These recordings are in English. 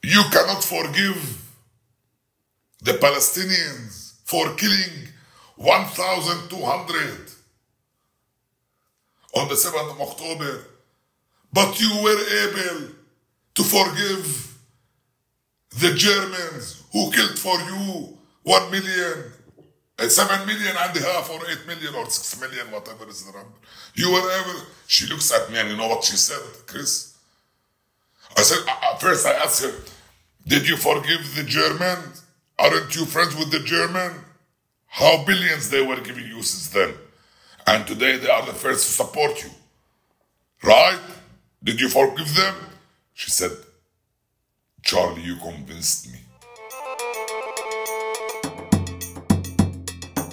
You cannot forgive the Palestinians for killing 1,200 on the 7th of October, but you were able to forgive the Germans who killed for you 1 million, 7 million and a half, or 8 million, or 6 million, whatever is the number. You were able. She looks at me and you know what she said, Chris? I said, first I asked her, did you forgive the Germans? Aren't you friends with the German? How billions they were giving you since then. And today they are the first to support you. Right? Did you forgive them? She said, Charlie, you convinced me.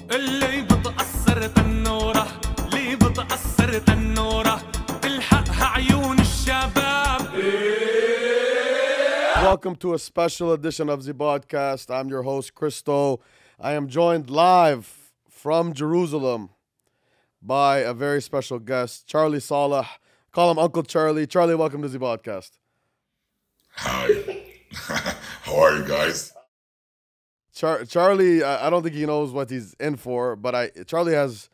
اللي بتأثر تنورة ليه بتأثر تنورة تلحقها عيون الشباب. Welcome to a special edition of Zbodcast. I'm your host, Christo. I am joined live from Jerusalem by a very special guest, Charlie Saleh. Call him Uncle Charlie. Charlie, welcome to Zbodcast. Hi. How are you guys? Charlie, I don't think he knows what he's in for, but Charlie has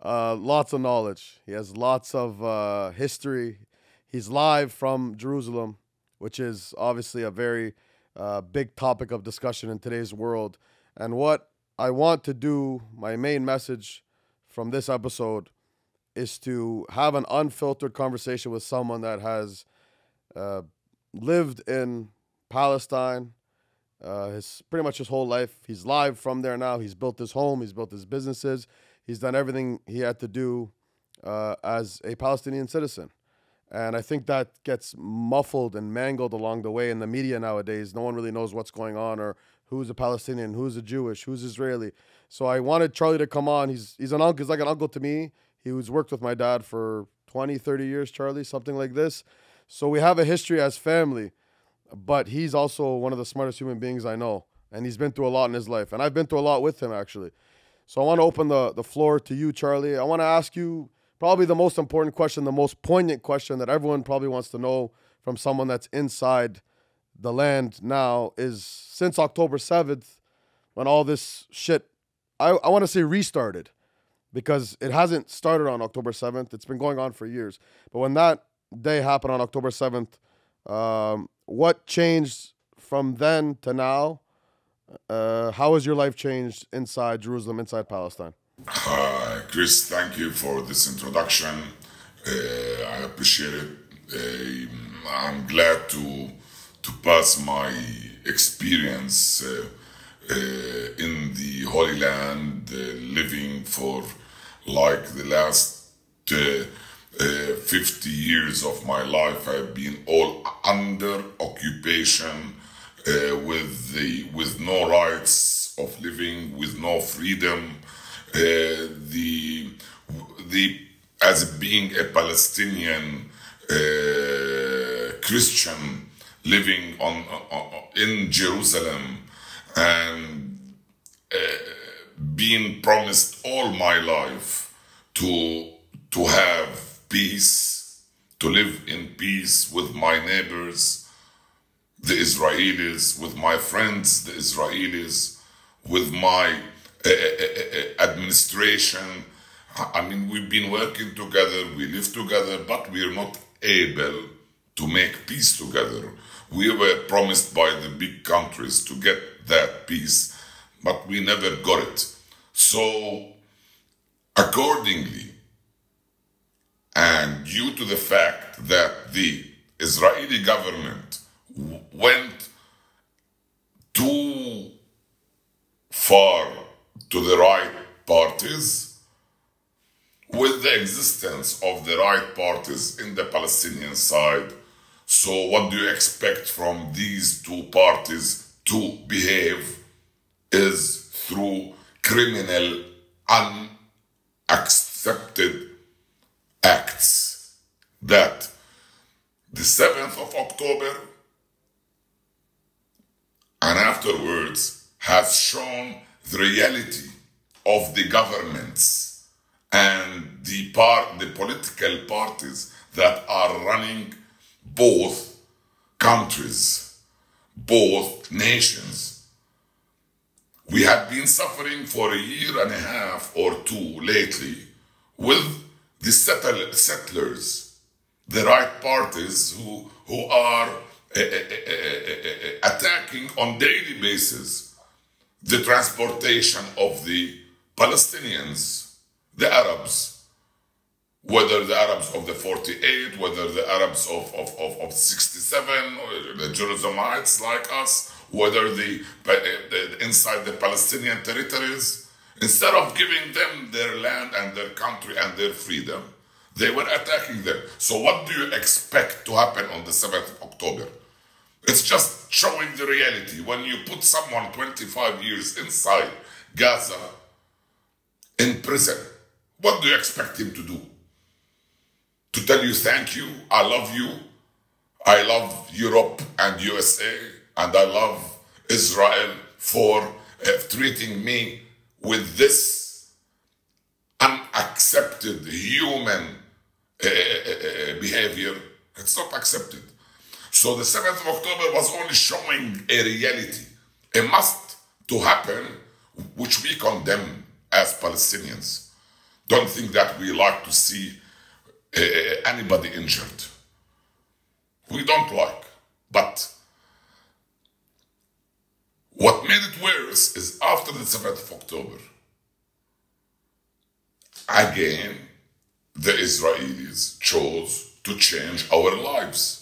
lots of knowledge. He has lots of history. He's live from Jerusalem, which is obviously a very big topic of discussion in today's world. And what I want to do, my main message from this episode, is to have an unfiltered conversation with someone that has lived in Palestine pretty much his whole life. He's live from there now. He's built his home. He's built his businesses. He's done everything he had to do as a Palestinian citizen. And I think that gets muffled and mangled along the way in the media nowadays. No one really knows what's going on or who's a Palestinian, who's a Jewish, who's Israeli. So I wanted Charlie to come on. He's an uncle. He's like an uncle to me. He was worked with my dad for 20, 30 years, Charlie, something like this. So we have a history as family. But he's also one of the smartest human beings I know. And he's been through a lot in his life. And I've been through a lot with him, actually. So I want to open the floor to you, Charlie. I want to ask you probably the most important question, the most poignant question that everyone probably wants to know from someone that's inside the land now is, since October 7th, when all this shit, I want to say restarted, because it hasn't started on October 7th. It's been going on for years. But when that day happened on October 7th, what changed from then to now? How has your life changed inside Jerusalem, inside Palestine? Chris, thank you for this introduction. I appreciate it. I'm glad to pass my experience in the Holy Land, living for like the last 50 years of my life. I've been all under occupation, with no rights of living, with no freedom. As being a Palestinian Christian living in Jerusalem and being promised all my life to have peace, to live in peace with my neighbors, the Israelis, with my friends, the Israelis, with my administration. I mean, we've been working together, we live together, but we are not able to make peace together. We were promised by the big countries to get that peace, but we never got it. So, accordingly, and due to the fact that the Israeli government went too far to the right parties, with the existence of the right parties in the Palestinian side, so what do you expect from these two parties to behave is through criminal, unaccepted acts that the 7th of October and afterwards has shown the reality of the governments and the political parties that are running both countries, both nations. We have been suffering for a year and a half or two lately with the settlers, the right parties who are attacking on daily basis the transportation of the Palestinians, the Arabs, whether the Arabs of the 48, whether the Arabs of 67, or the Jerusalemites like us, whether the inside the Palestinian territories. Instead of giving them their land and their country and their freedom, they were attacking them. So what do you expect to happen on the 7th of October? It's just showing the reality. When you put someone 25 years inside Gaza in prison, what do you expect him to do? To tell you thank you, I love you, I love Europe and USA, and I love Israel for treating me with this unaccepted human behavior. It's not accepted. So the 7th of October was only showing a reality, a must to happen, which we condemn as Palestinians. Don't think that we like to see anybody injured. We don't like. But what made it worse is after the 7th of October, again, the Israelis chose to change our lives.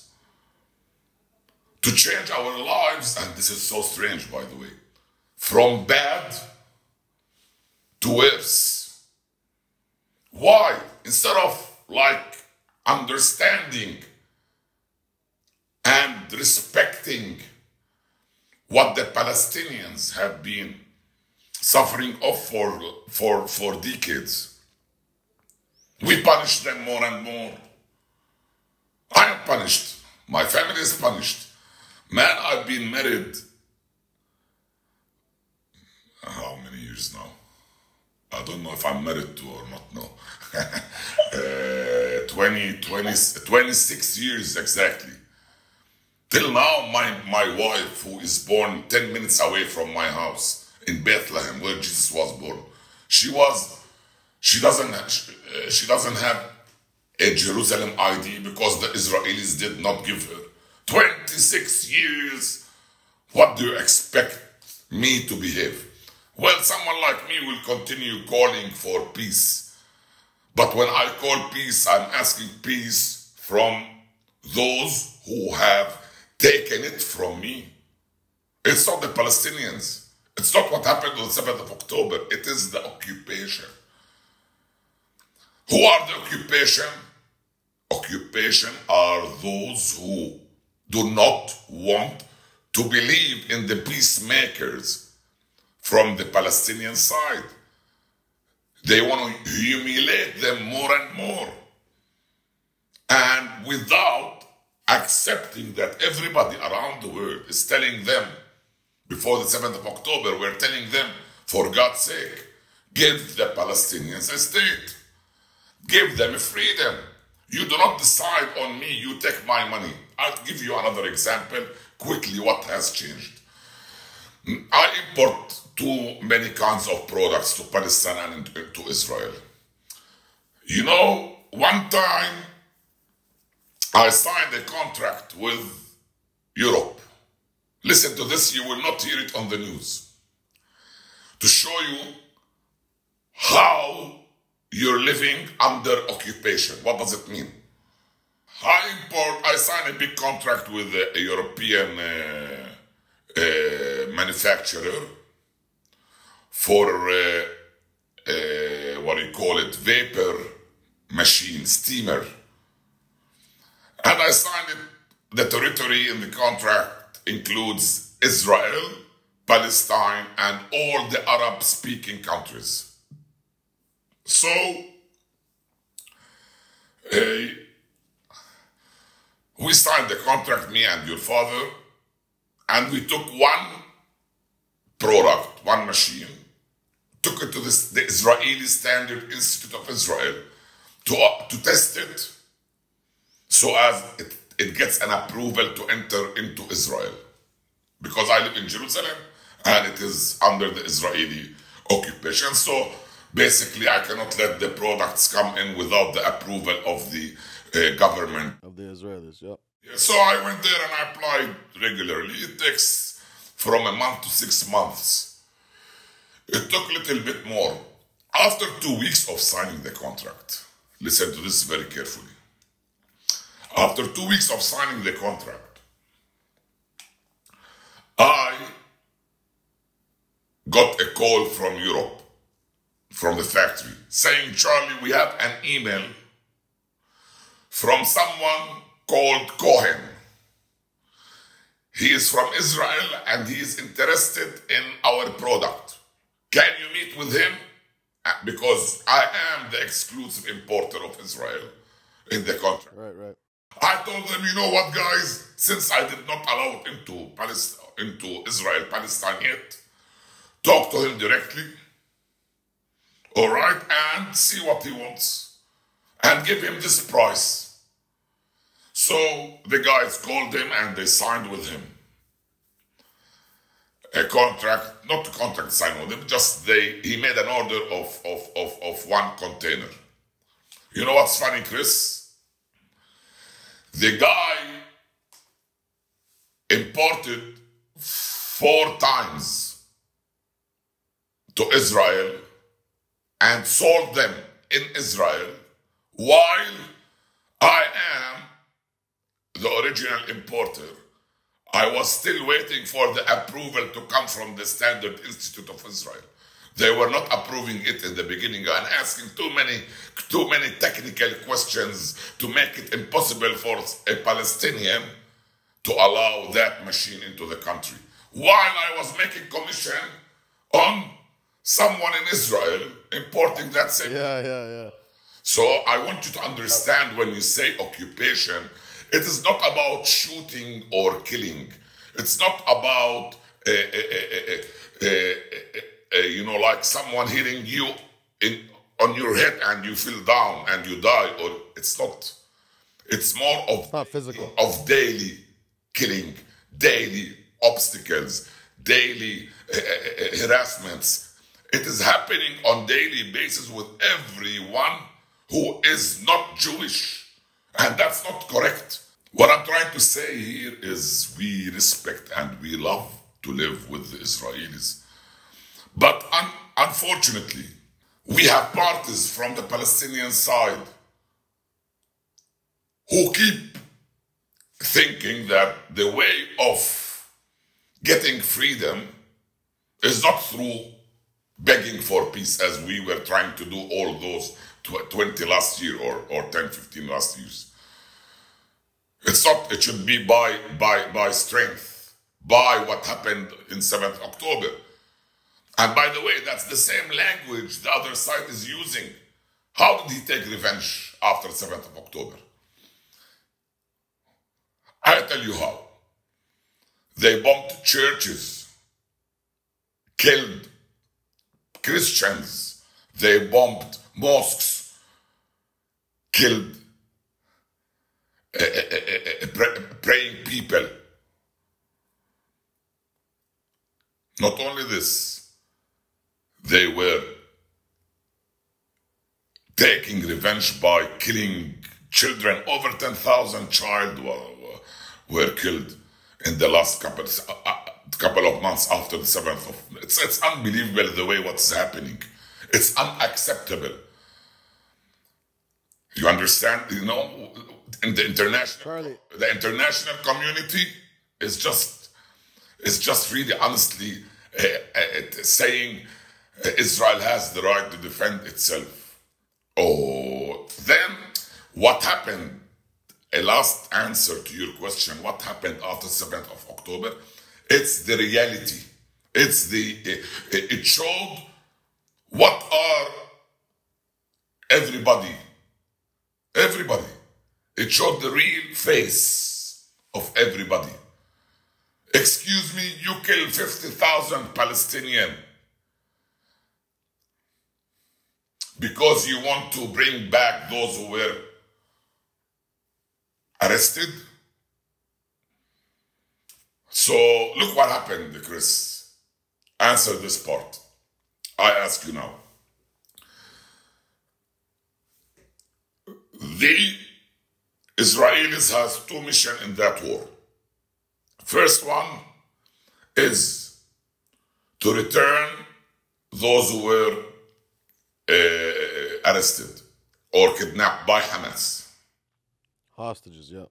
To change our lives, and this is so strange, by the way, from bad to worse. Why? Instead of understanding and respecting what the Palestinians have been suffering for decades, we punish them more and more. I am punished. My family is punished. Man, I've been married, how many years now? I don't know if I'm married to or not, no. 26 years exactly. Till now, my wife, who is born 10 minutes away from my house in Bethlehem, where Jesus was born, she doesn't have a Jerusalem ID because the Israelis did not give her. 26 years, what do you expect me to behave? Well, someone like me will continue calling for peace. But when I call peace, I'm asking peace from those who have taken it from me. It's not the Palestinians. It's not what happened on the 7th of October. It is the occupation. Who are the occupation? Occupation are those who do not want to believe in the peacemakers from the Palestinian side. They want to humiliate them more and more. And without accepting that everybody around the world is telling them, before the 7th of October, we're telling them, for God's sake, give the Palestinians a state. Give them freedom. You do not decide on me, you take my money. I'll give you another example quickly what has changed. I import too many kinds of products to Palestine and to Israel. You know, one time I signed a contract with Europe. Listen to this, you will not hear it on the news. To show you how you're living under occupation. What does it mean? I signed a big contract with a European manufacturer for, what do you call it, vapor machine, steamer. And I signed it, the territory in the contract includes Israel, Palestine, and all the Arab-speaking countries. So, we signed the contract, me and your father, and we took one product, one machine, took it to the Israeli Standard Institute of Israel to test it so as it gets an approval to enter into Israel. I live in Jerusalem and it is under the Israeli occupation. So basically, I cannot let the products come in without the approval of the government. Of the Israelis, yep. So I went there and I applied regularly. It takes from a month to 6 months. It took a little bit more. After 2 weeks of signing the contract, listen to this very carefully. After 2 weeks of signing the contract, I got a call from Europe, from the factory, saying, Charlie, we have an email from someone called Cohen. He is from Israel and he is interested in our product. Can you meet with him? Because I am the exclusive importer of Israel in the country. Right. I told them, you know what, guys, since I did not allow it into Israel, Palestine yet, talk to him directly, all right, and see what he wants, and give him this price. So the guys called him and they signed with him a contract, not a contract signed with him, just he made an order of 1 container. You know what's funny, Chris? The guy imported 4 times to Israel and sold them in Israel, while I am the original importer. I was still waiting for the approval to come from the Standard Institute of Israel. They were not approving it in the beginning and asking too many technical questions to make it impossible for a Palestinian to allow that machine into the country. While I was making commission on someone in Israel importing that same. Yeah. So I want you to understand, when you say occupation, it is not about shooting or killing. It's not about like someone hitting you on your head and you feel down and you die, or it's not. It's more of not physical. Of daily killing, daily obstacles, daily harassments. It is happening on daily basis with everyone who is not Jewish, and that's not correct. What I'm trying to say here is we respect and we love to live with the Israelis. But unfortunately, we have parties from the Palestinian side who keep thinking that the way of getting freedom is not through begging for peace, as we were trying to do all those 20 last year or 10, 15 last years. It's not, it should be by strength, by what happened in 7th October. And by the way, that's the same language the other side is using. How did he take revenge after 7th of October? I'll tell you how. They bombed churches, killed Christians, they bombed mosques, killed praying people. Not only this, they were taking revenge by killing children. Over 10,000 children were killed in the last couple of months after the 7th of... It's unbelievable the way what's happening. It's unacceptable. You understand? You know, in the international community is just really honestly saying Israel has the right to defend itself. Oh, then what happened? A last answer to your question, what happened after 7th of October? It's the reality. It showed what are everybody. It showed the real face of everybody. Excuse me, you killed 50,000 Palestinians because you want to bring back those who were arrested? So look what happened, Chris. Answer this part. I ask you now. The Israelis has two missions in that war. First one is to return those who were arrested or kidnapped by Hamas. Hostages, yeah.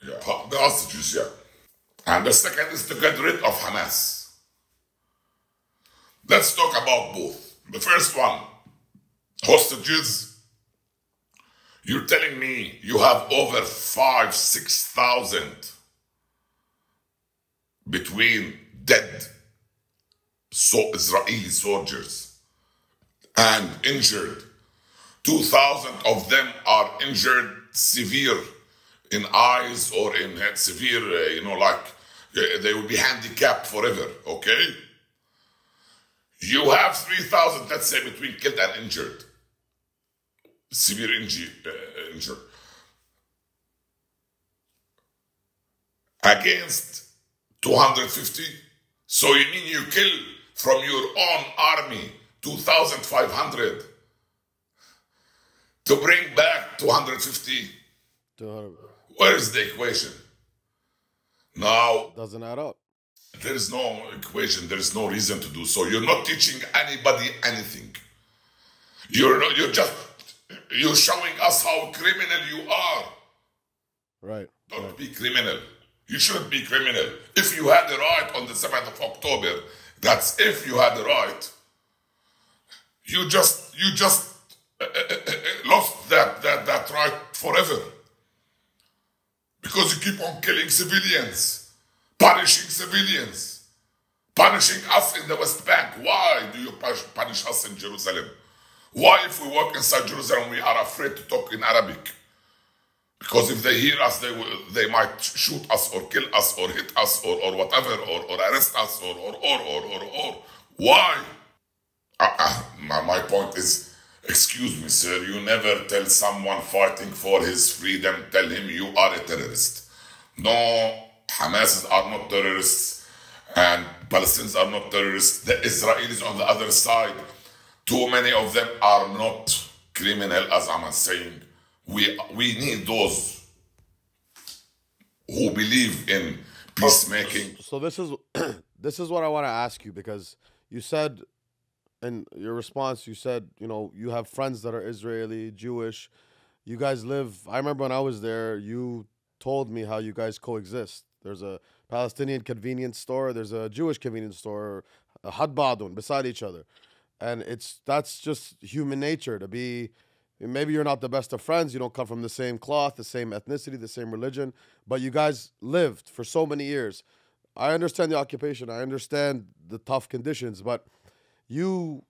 Yeah, the hostages, yeah. And the second is to get rid of Hamas. Let's talk about both. The first one, hostages. You're telling me you have over 6,000 between dead Israeli soldiers and injured. 2,000 of them are injured severe in eyes or in head, severe, they will be handicapped forever, okay? You have 3,000, let's say, between killed and injured. Severe injured. Against 250. So you mean you kill from your own army 2,500 to bring back 250? 200. Where is the equation? Now, Doesn't add up. there is no equation. There is no reason to do so. You're not teaching anybody anything. You're showing us how criminal you are. Right. Don't be criminal. You shouldn't be criminal. If you had the right on the 7th of October, that's if you had the right. You just lost that right forever. Because you keep on killing civilians, punishing civilians, punishing us in the West Bank. Why do you punish us in Jerusalem? Why, if we walk inside Jerusalem, we are afraid to talk in Arabic? Because if they hear us, they might shoot us or kill us or hit us or whatever, or arrest us or. Why? My point is, excuse me, sir, you never tell someone fighting for his freedom, tell him you are a terrorist. No, Hamas are not terrorists and Palestinians are not terrorists. The Israelis on the other side, too many of them are not criminal, as I'm saying. We need those who believe in peacemaking. So this is what I want to ask you, because you said in your response, you said, you have friends that are Israeli, Jewish. You guys live, I remember when I was there, you told me how you guys coexist. There's a Palestinian convenience store, there's a Jewish convenience store, a hadbadun beside each other. And that's just human nature to be. Maybe you're not the best of friends. You don't come from the same cloth, the same ethnicity, the same religion, but you guys lived for so many years. I understand the occupation. I understand the tough conditions, but you're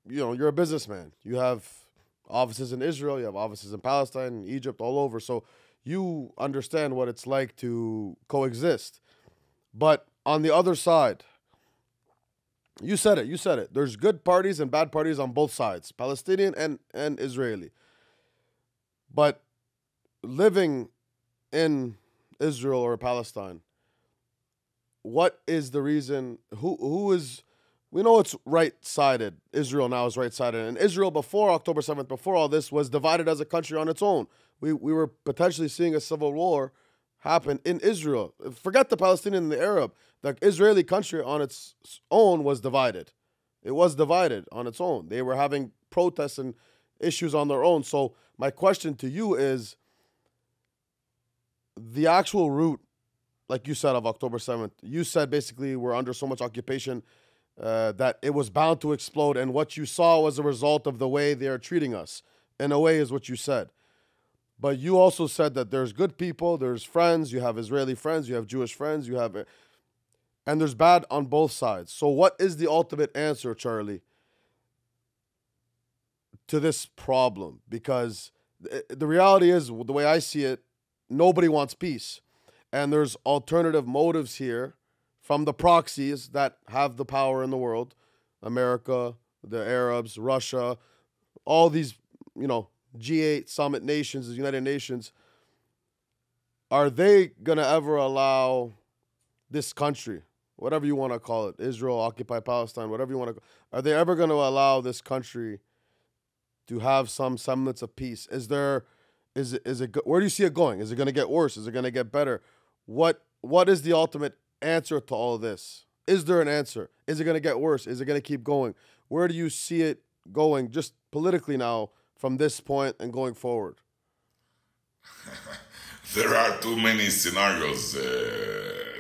a businessman. You have offices in Israel. You have offices in Palestine, Egypt, all over. So you understand what it's like to coexist. But on the other side, you said it. There's good parties and bad parties on both sides, Palestinian and Israeli. But living in Israel or Palestine, what is the reason? Who is? We know it's right-sided. Israel now is right-sided. And Israel before October 7th, before all this, was divided as a country on its own. We were potentially seeing a civil war happen in Israel. Forget the Palestinian and the Arab. The Israeli country on its own was divided. It was divided on its own. They were having protests and issues on their own. So my question to you is, the actual root, like you said, of October 7th, you said basically we're under so much occupation that it was bound to explode. And what you saw was a result of the way they are treating us. In a way is what you said. But you also said that there's good people, there's friends, you have Israeli friends, you have Jewish friends, and there's bad on both sides. So what is the ultimate answer, Charlie, to this problem? Because the reality is, the way I see it, nobody wants peace. And there's alternative motives here from the proxies that have the power in the world. America, the Arabs, Russia, all these, G8 summit nations, the United Nations. Are they going to ever allow this country, whatever you want to call it, Israel, occupy Palestine, whatever you want to, are they ever going to allow this country to have some semblance of peace? Is it, where do you see it going? Is it going to get worse? Is it going to get better? What is the ultimate answer to all of this? Is there an answer? Is it going to get worse? Is it going to keep going? Where do you see it going, just politically now, from this point and going forward? There are too many scenarios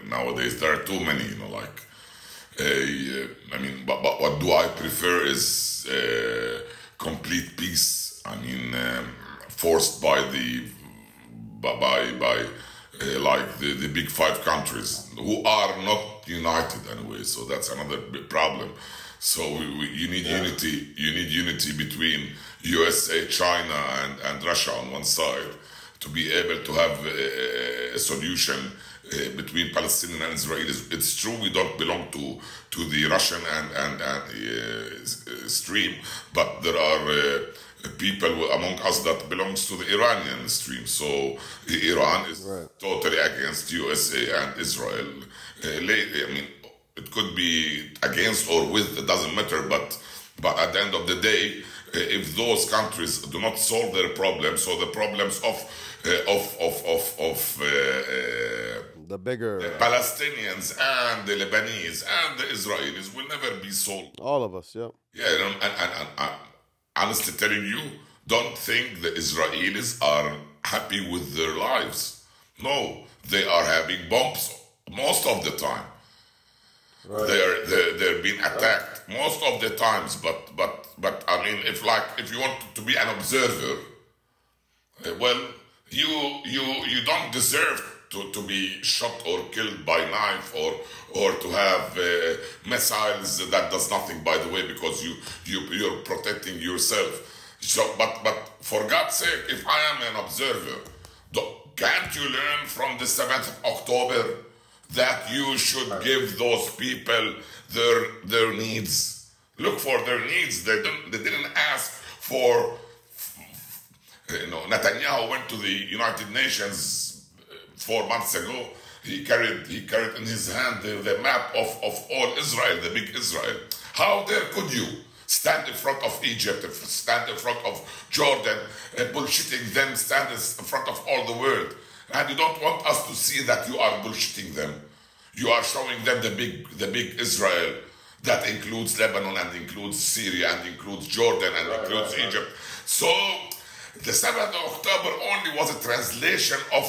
nowadays. There are too many, I mean, but what do I prefer is complete peace. I mean, forced by like the big five countries who are not united anyway. So that's another big problem. So you need unity. You need unity between USA, China, and Russia on one side to be able to have a solution between Palestinian and Israelis. It's true we don't belong to the Russian and stream, but there are people among us that belongs to the Iranian stream. So Iran is totally against USA and Israel. I mean, it could be against or with, it doesn't matter, but at the end of the day, if those countries do not solve their problems, so the problems of the bigger Palestinians and the Lebanese and the Israelis will never be solved. All of us, yeah. Yeah, and honestly telling you, don't think the Israelis are happy with their lives. No, they are having bombs most of the time. Right. They're being attacked most of the times, but I mean, if you want to be an observer, well, you don't deserve to be shot or killed by knife or to have missiles that does nothing, by the way, because you're protecting yourself. So, but for God's sake, if I am an observer, can't you learn from the 7th of October that you should give those people their needs? Look for their needs. They didn't ask for. Netanyahu went to the United Nations 4 months ago. He carried in his hand the map of all Israel, the big Israel. How dare could you stand in front of Egypt, stand in front of Jordan, bullshitting them, stand in front of all the world? And you don't want us to see that you are bullshitting them. You are showing them the big Israel that includes Lebanon and includes Syria and includes Jordan and includes Egypt. So the 7th of October only was a translation of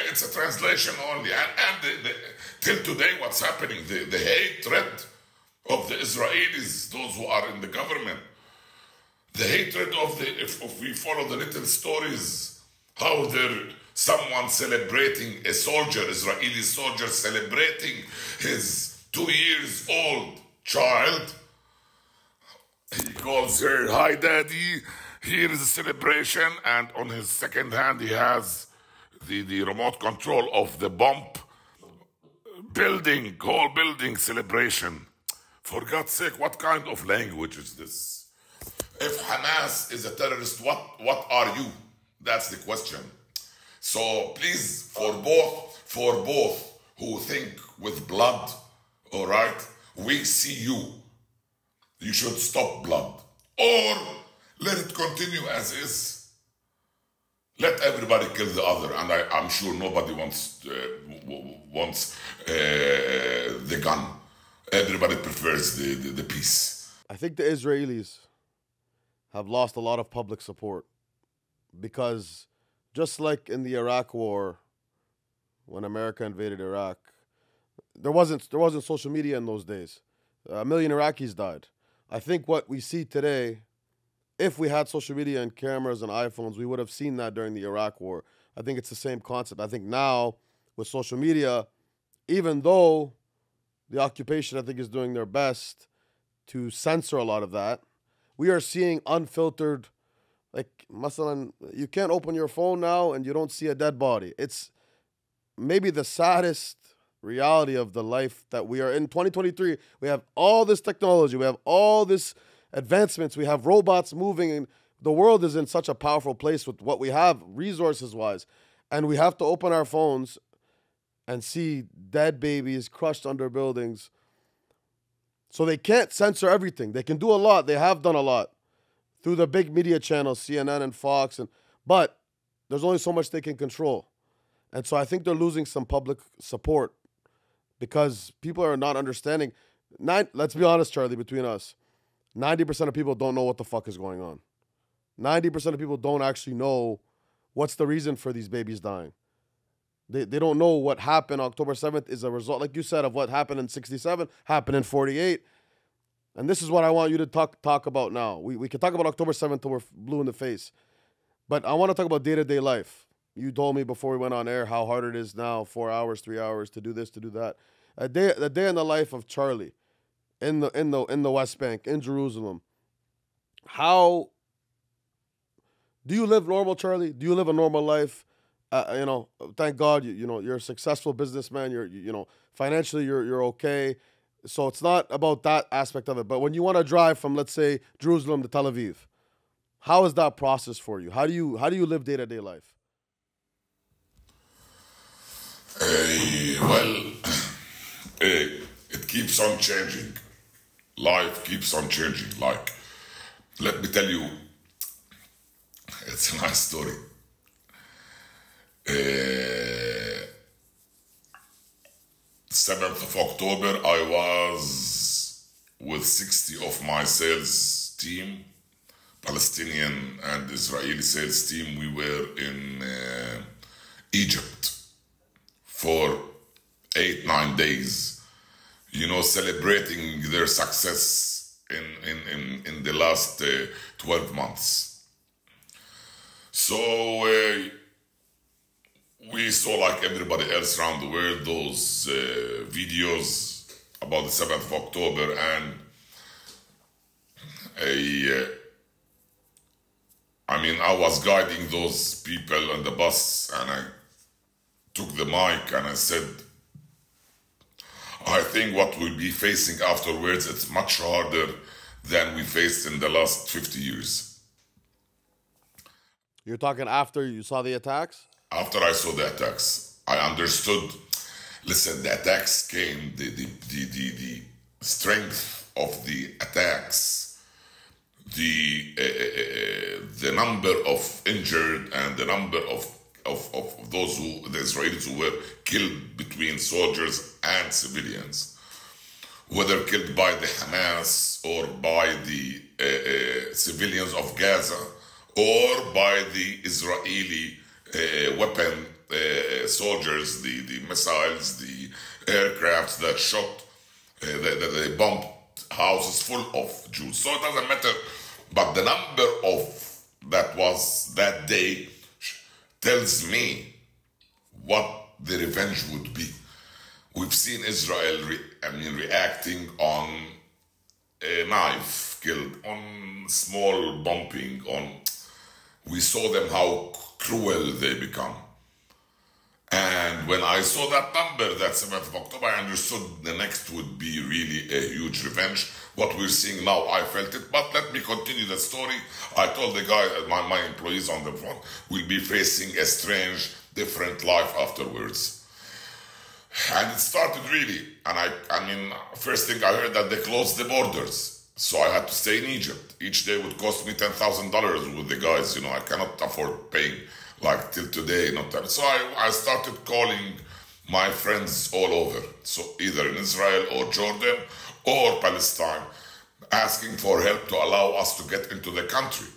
it's a translation only. And till today, what's happening? The hatred of the Israelis, those who are in the government, the hatred of if we follow the little stories, how someone celebrating a soldier, Israeli soldier celebrating his 2 years old child. He calls her, "Hi, Daddy, here is a celebration," and on his second hand, he has the remote control of the bomb building, whole building celebration. For God's sake, what kind of language is this? If Hamas is a terrorist, what are you? That's the question. So please, for both who think with blood, all right, we see you. You should stop blood, or let it continue as is. Let everybody kill the other, and I'm sure nobody wants the gun. Everybody prefers the peace. I think the Israelis have lost a lot of public support because just like in the Iraq War, when America invaded Iraq, there wasn't social media in those days. 1 million Iraqis died. I think what we see today, if we had social media and cameras and iPhones, we would have seen that during the Iraq War. I think it's the same concept. I think now with social media, even though the occupation, I think, is doing their best to censor a lot of that, we are seeing unfiltered, like, masalan, you can't open your phone now and you don't see a dead body. It's maybe the saddest reality of the life that we are in. 2023, we have all this technology, we have all this advancements, we have robots moving, and the world is in such a powerful place with what we have resources-wise. And we have to open our phones and see dead babies crushed under buildings. So they can't censor everything. They can do a lot. They have done a lot through the big media channels, CNN and Fox, but there's only so much they can control. And so I think they're losing some public support because people are not understanding. Let's be honest, Charlie, between us, 90% of people don't know what the fuck is going on. 90% of people don't actually know what's the reason for these babies dying. They don't know what happened. October 7th is a result, like you said, of what happened in 67, happened in 48. And this is what I want you to talk about now. We can talk about October 7th till we're blue in the face. But I want to talk about day-to-day life. You told me before we went on air how hard it is now, 4 hours, 3 hours, to do this, to do that. The day in the life of Charlie in the West Bank, in Jerusalem. How do you live normal, Charlie? Do you live a normal life? Thank God, you're a successful businessman. You're financially, you're okay. So it's not about that aspect of it. But when you want to drive from, let's say, Jerusalem to Tel Aviv, how is that process for you? How do you live day-to-day life? It keeps on changing. Life keeps on changing. Like, let me tell you, it's a nice story. 7th of October, I was with 60 of my sales team, Palestinian and Israeli sales team. We were in Egypt for 8-9 days, celebrating their success in the last 12 months. So we saw, like everybody else around the world, those videos about the 7th of October, and I was guiding those people on the bus, and I took the mic and I said, I think what we'll be facing afterwards, it's much harder than we faced in the last 50 years. You're talking after you saw the attacks? After I saw the attacks, I understood. Listen, the attacks came, the strength of the attacks, the number of injured and the number of those the Israelis who were killed between soldiers and civilians, whether killed by the Hamas or by the civilians of Gaza or by the Israeli weapon soldiers, the missiles, the aircrafts that shot, they bombed houses full of Jews. So it doesn't matter, but the number of that was that day tells me what the revenge would be. We've seen Israel reacting on a knife killed, on small bumping, we saw them how cruel they become. And when I saw that number, that 7th of October, I understood the next would be really a huge revenge. What we're seeing now, I felt it. But let me continue the story. I told the guy, my employees on the front, will be facing a strange, different life afterwards. And it started really. And first thing I heard that they closed the borders. So I had to stay in Egypt. Each day would cost me $10,000 with the guys. I cannot afford paying like till today. So I started calling my friends all over. So either in Israel or Jordan or Palestine, asking for help to allow us to get into the country.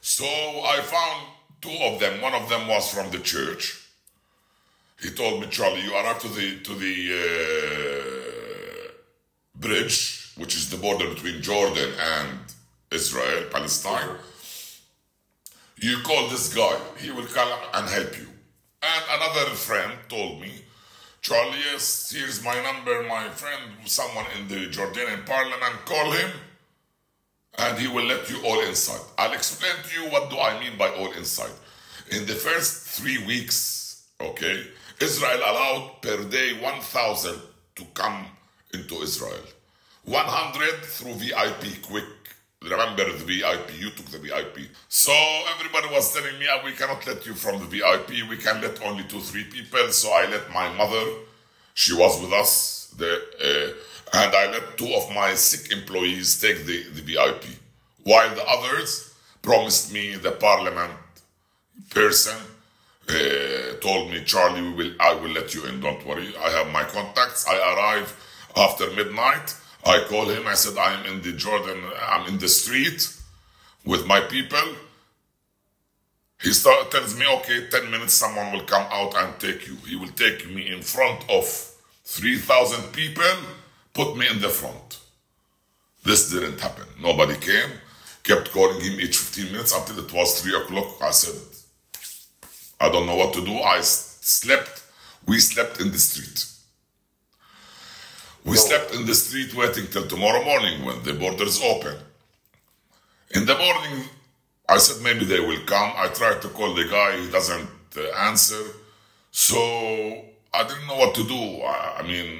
So I found two of them. One of them was from the church. He told me, Charlie, you arrived to the bridge, which is the border between Jordan and Israel, Palestine. You call this guy, he will come and help you. And another friend told me, Charlie, yes, here's my number, my friend, someone in the Jordanian parliament, call him, and he will let you all inside. I'll explain to you what do I mean by all inside. In the first 3 weeks, okay, Israel allowed per day 1,000 to come into Israel. 100 through VIP quick remember the VIP, you took the VIP. So everybody was telling me, we cannot let you from the VIP, we can let only 2-3 people. So I let my mother, she was with us, and I let 2 of my sick employees take the VIP. While the others promised me, the parliament person told me, Charlie, I will let you in, don't worry. I have my contacts. I arrive after midnight. I call him. I said, I'm in the Jordan. I'm in the street with my people. He tells me, okay, 10 minutes, someone will come out and take you. He will take me in front of 3,000 people, put me in the front. This didn't happen. Nobody came. Kept calling him each 15 minutes until it was 3 o'clock. I said, I don't know what to do. I slept. We slept in the street. We slept in the street waiting till tomorrow morning when the borders open. In the morning, I said maybe they will come. I tried to call the guy. He doesn't answer. So I didn't know what to do. I mean,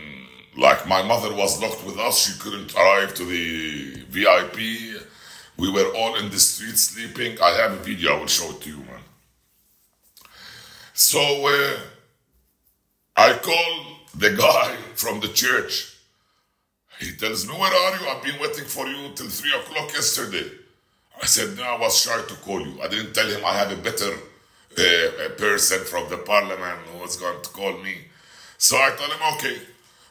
like my mother was locked with us. She couldn't arrive to the VIP. We were all in the street sleeping. I have a video. I will show it to you, man. So I call the guy from the church. He tells me, where are you? I've been waiting for you till 3 o'clock yesterday. I said, no, I was shy to call you. I didn't tell him I have a better person from the parliament who was going to call me. So I told him, okay,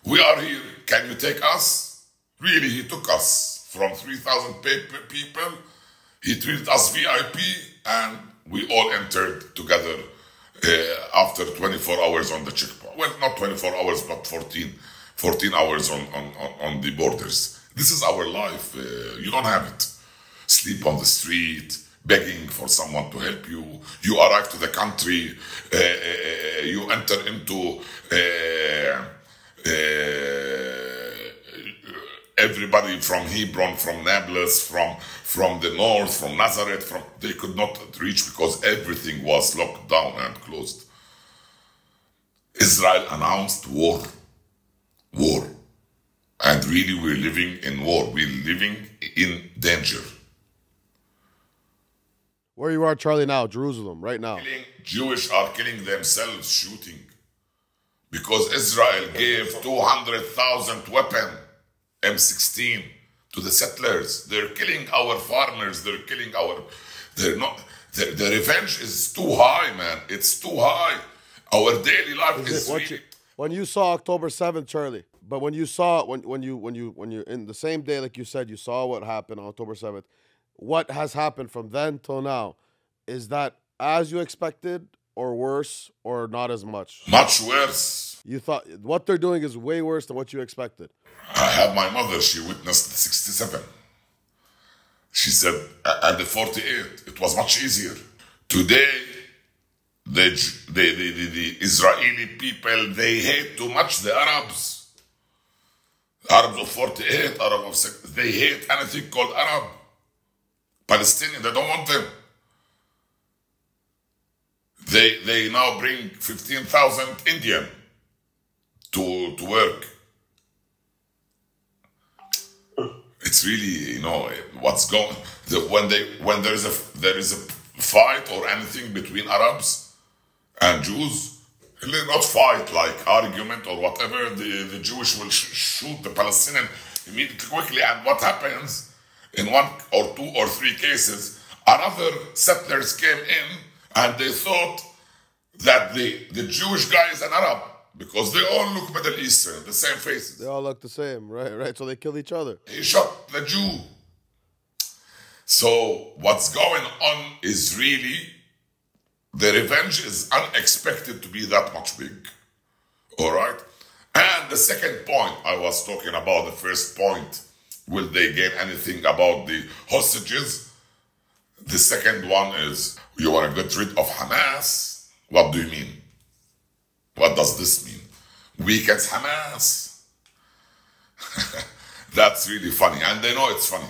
we are here. Can you take us? Really, he took us from 3,000 people. He treated us VIP, and we all entered together after 24 hours on the checkpoint. Well, not 24 hours, but 14 hours on the borders. This is our life. You don't have it. Sleep on the street, begging for someone to help you. You arrive to the country. You enter into everybody from Hebron, from Nablus, from the north, from Nazareth. They could not reach because everything was locked down and closed. Israel announced war. And really we're living in war. We're living in danger. Where you are, Charlie, now, Jerusalem, right now. Jewish are killing themselves, shooting. Because Israel gave 200,000 weapons, M16, to the settlers. They're killing our farmers. They're killing the revenge is too high, man. It's too high. Our daily life is really... When you saw October 7th, Charlie, but when you saw, when you in the same day, like you said, you saw what happened on October 7th, what has happened from then till now? Is that as you expected or worse or not as much? Much worse. You thought what they're doing is way worse than what you expected. I have my mother, she witnessed the 67. She said, at the 48, it was much easier. Today, the Israeli people, they hate too much the Arabs. Arabs of 48, Arabs of 6, they hate anything called Arab. Palestinian, they don't want them. They now bring 15,000 Indian to work. It's really, what's going. When there is a fight or anything between Arabs and Jews, not fight like argument or whatever. The Jewish will shoot the Palestinian immediately, quickly. And what happens in 1 or 2 or 3 cases, another settlers came in and they thought that the Jewish guy is an Arab. Because they all look Middle Eastern, the same faces. They all look the same, right? So they kill each other. He shot the Jew. So what's going on is really, the revenge is unexpected to be that much big. All right? And the second point, I was talking about the first point, will they gain anything about the hostages? The second one is, you want to get rid of Hamas? What do you mean? What does this mean? Weakens Hamas? That's really funny. And they know it's funny.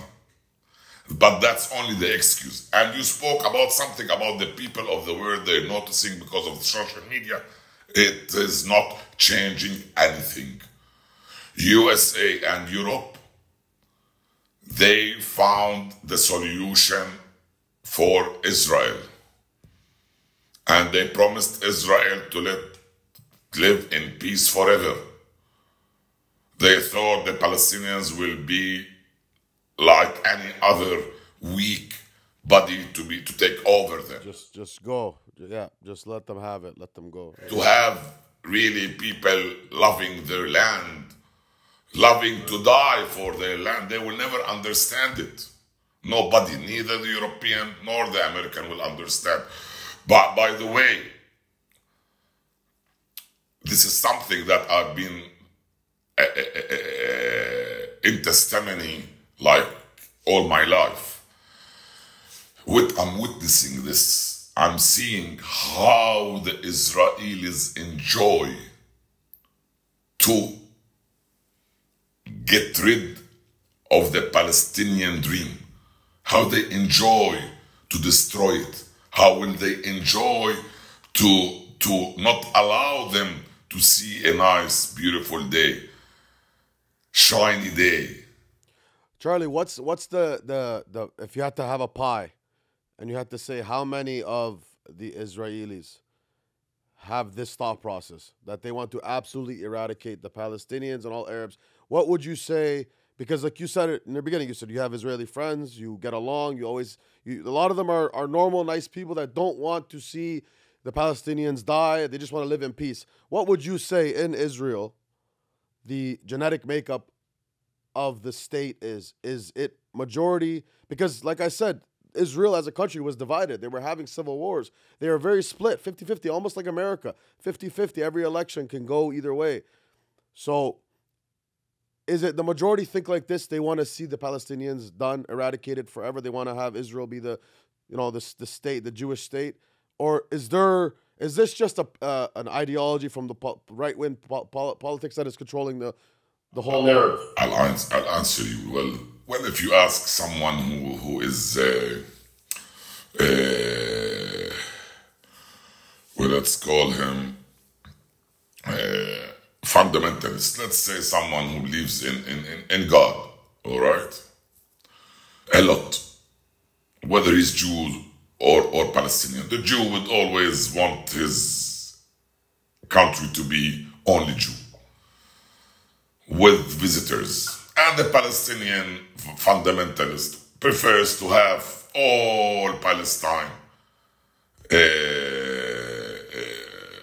But that's only the excuse. And you spoke about something about the people of the world they're noticing because of the social media. It is not changing anything. USA and Europe, they found the solution for Israel. And they promised Israel to live in peace forever. They thought the Palestinians will be like any other weak body to take over them. Just go. Yeah, just let them have it. Let them go. To have really people loving their land, loving to die for their land. They will never understand it. Nobody, neither the European nor the American will understand. But by the way, this is something that I've been in testimony like all my life. I'm witnessing this. I'm seeing how the Israelis enjoy to get rid of the Palestinian dream. How they enjoy to destroy it. How will they enjoy to not allow them to see a nice, beautiful day, shiny day. Charlie, what's the if you had to have a pie and you had to say how many of the Israelis have this thought process that they want to absolutely eradicate the Palestinians and all Arabs, what would you say? Because like you said it in the beginning, you said you have Israeli friends, you get along, a lot of them are normal, nice people that don't want to see the Palestinians die. They just want to live in peace. What would you say in Israel the genetic makeup of the state is? Is it majority? Because like I said, Israel as a country was divided. They were having civil wars. They were very split, 50-50, almost like America. 50-50, every election can go either way. So is it the majority think like this? They want to see the Palestinians done, eradicated forever. They want to have Israel be the state, the Jewish state, or is this just an ideology from the right-wing politics that is controlling the whole narrative? I'll answer you. Well, if you ask someone who is let's call him fundamentalist. Let's say someone who believes in God, all right? A lot. Whether he's Jew or Palestinian. The Jew would always want his country to be only Jew, with visitors. And the Palestinian fundamentalist prefers to have all Palestine,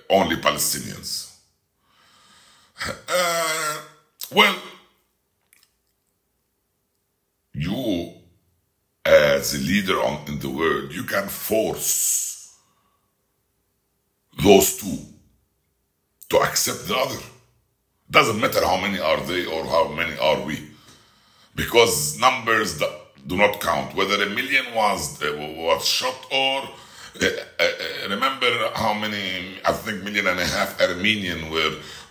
only Palestinians. Well, you as a leader in the world, you can force those two to accept the other. Doesn't matter how many are they or how many are we, because numbers do not count. Whether 1 million was shot or remember how many? I think 1.5 million Armenians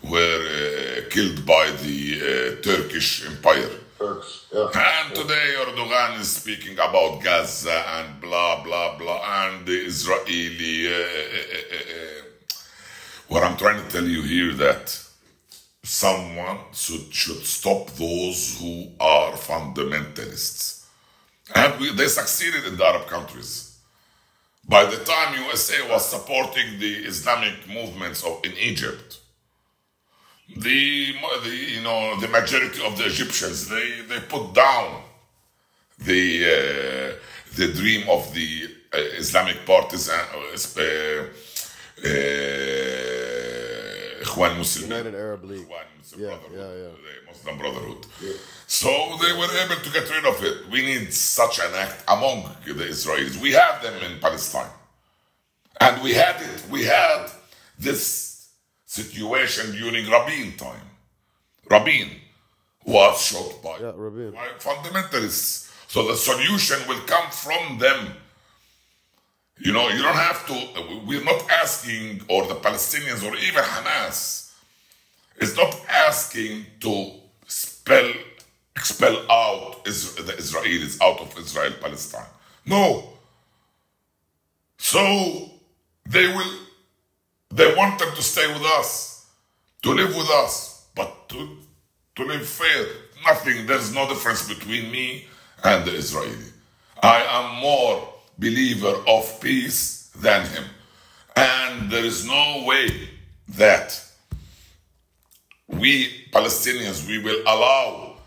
were killed by the Turkish Empire. Turks, yeah. And today Erdogan is speaking about Gaza and blah blah blah and the Israeli. What I'm trying to tell you here that someone should stop those who are fundamentalists. And they succeeded in the Arab countries. By the time USA was supporting the Islamic movements in Egypt, the majority of the Egyptians, they put down the dream of the Islamic parties United Arab League. The Muslim Brotherhood. Yeah. So they were able to get rid of it. We need such an act among the Israelis. We have them in Palestine. And we had it. We had this situation during Rabin time. Rabin was shot by fundamentalists. So the solution will come from them. You don't have to, we're not asking, or the Palestinians or even Hamas is not asking to expel out the Israelis out of Israel, Palestine. No. So they want them to stay with us, to live with us, but to live fair. Nothing, there's no difference between me and the Israeli. I am more believer of peace than him. And there is no way that we Palestinians, we will allow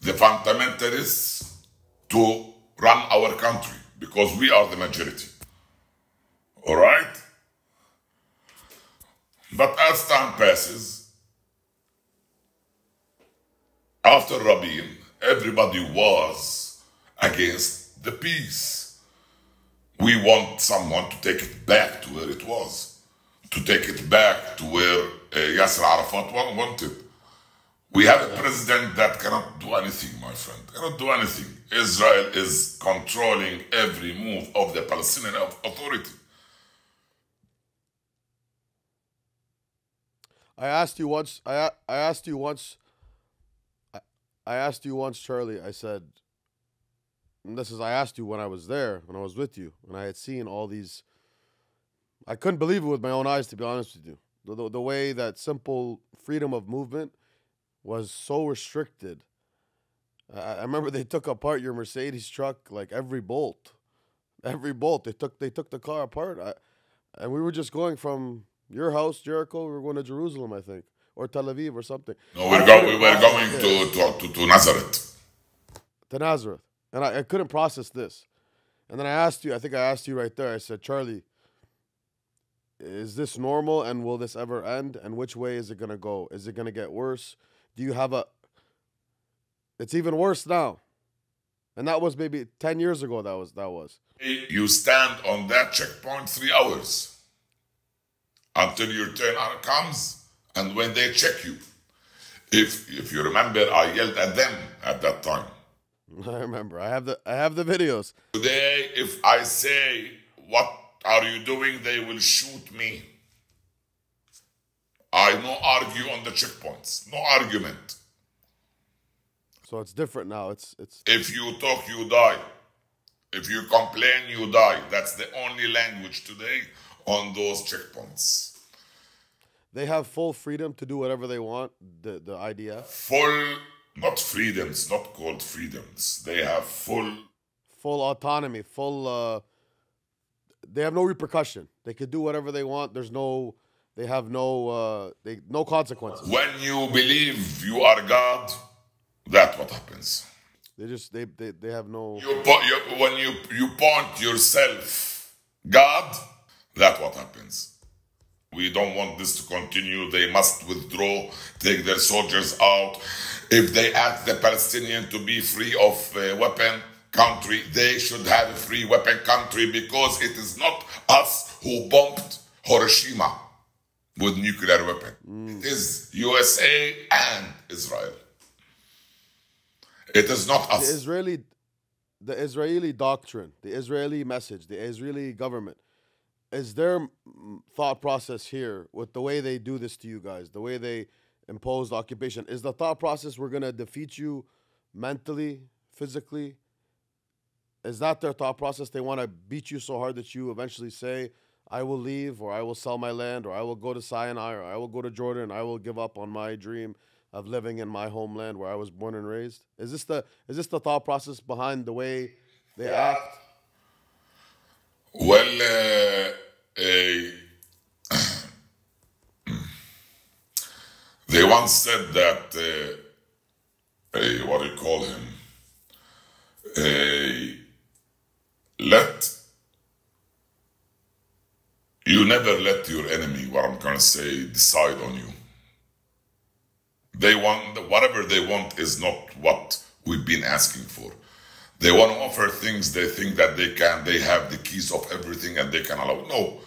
the fundamentalists to run our country because we are the majority. All right? But as time passes, after Rabin, everybody was against the peace. We want someone to take it back to where it was, to take it back to where Yasser Arafat wanted. We have a president that cannot do anything, my friend, cannot do anything. Israel is controlling every move of the Palestinian Authority. I asked you once, Charlie, I said, I asked you when I was there, when I was with you, when I had seen all these, I couldn't believe it with my own eyes, to be honest with you. The way that simple freedom of movement was so restricted. I remember they took apart your Mercedes truck, like every bolt. They took the car apart. And we were just going from your house, Jericho, we were going to Jerusalem, I think, or Tel Aviv or something. No, we were going to Nazareth. To Nazareth. And I couldn't process this. And then I think I asked you right there, I said, Charlie, is this normal and will this ever end? And which way is it going to go? Is it going to get worse? Do you have it's even worse now. And that was maybe 10 years ago that was. You stand on that checkpoint 3 hours until your turn comes and when they check you. If you remember, I yelled at them at that time. I remember. I have the videos. Today, if I say, what are you doing? They will shoot me. I no argue on the checkpoints. No argument. So it's different now. It's. If you talk, you die. If you complain, you die. That's the only language today on those checkpoints. They have full freedom to do whatever they want, the IDF? Full, not freedoms, not called freedoms. They have full autonomy, they have no repercussion. They could do whatever they want. They have no consequences. When you believe you are God, that's what happens. They have no... When you point yourself God, that's what happens. We don't want this to continue. They must withdraw, take their soldiers out. If they ask the Palestinian to be free of weapon country, they should have a free weapon country because it is not us who bombed Hiroshima with nuclear weapon. It is USA and Israel. It is not us. The Israeli doctrine, the Israeli message, the Israeli government, is their thought process here with the way they do this to you guys, the way they impose the occupation? Is the thought process we're going to defeat you mentally, physically? Is that their thought process? They want to beat you so hard that you eventually say, I will leave, or I will sell my land, or I will go to Sinai, or I will go to Jordan, and I will give up on my dream of living in my homeland where I was born and raised? Is this the thought process behind the way they act? Well, they once said that, what do you call him? You never let your enemy, what I'm going to say, decide on you. They want, whatever they want is not what we've been asking for. They want to offer things they think that they have the keys of everything and they can allow. No,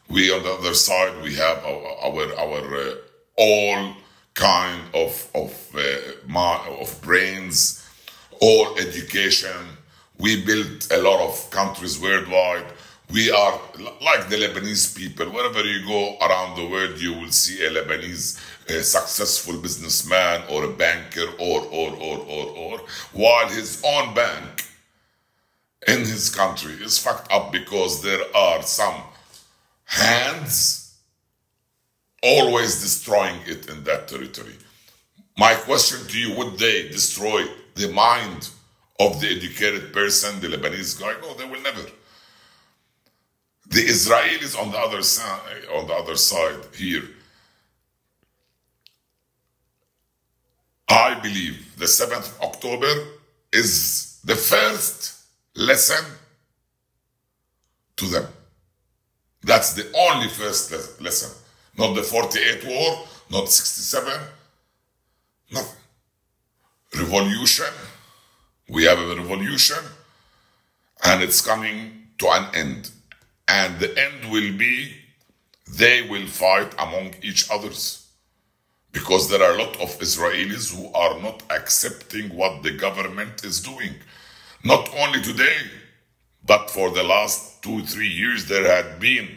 we on the other side, we have our all kind of brains, all education. We built a lot of countries worldwide. We are like the Lebanese people. Wherever you go around the world, you will see a Lebanese successful businessman or a banker or, while his own bank in his country is fucked up because there are some hands always destroying it in that territory. My question to you, would they destroy the mind of the educated person, the Lebanese guy. No, they will never. The Israelis on the other side here, I believe the 7th of October is the first lesson to them. That's the only first lesson. Not the 48 war, not 67, nothing. Revolution. We have a revolution and it's coming to an end. And the end will be they will fight among each others. Because there are a lot of Israelis who are not accepting what the government is doing. Not only today, but for the last 2-3 years there had been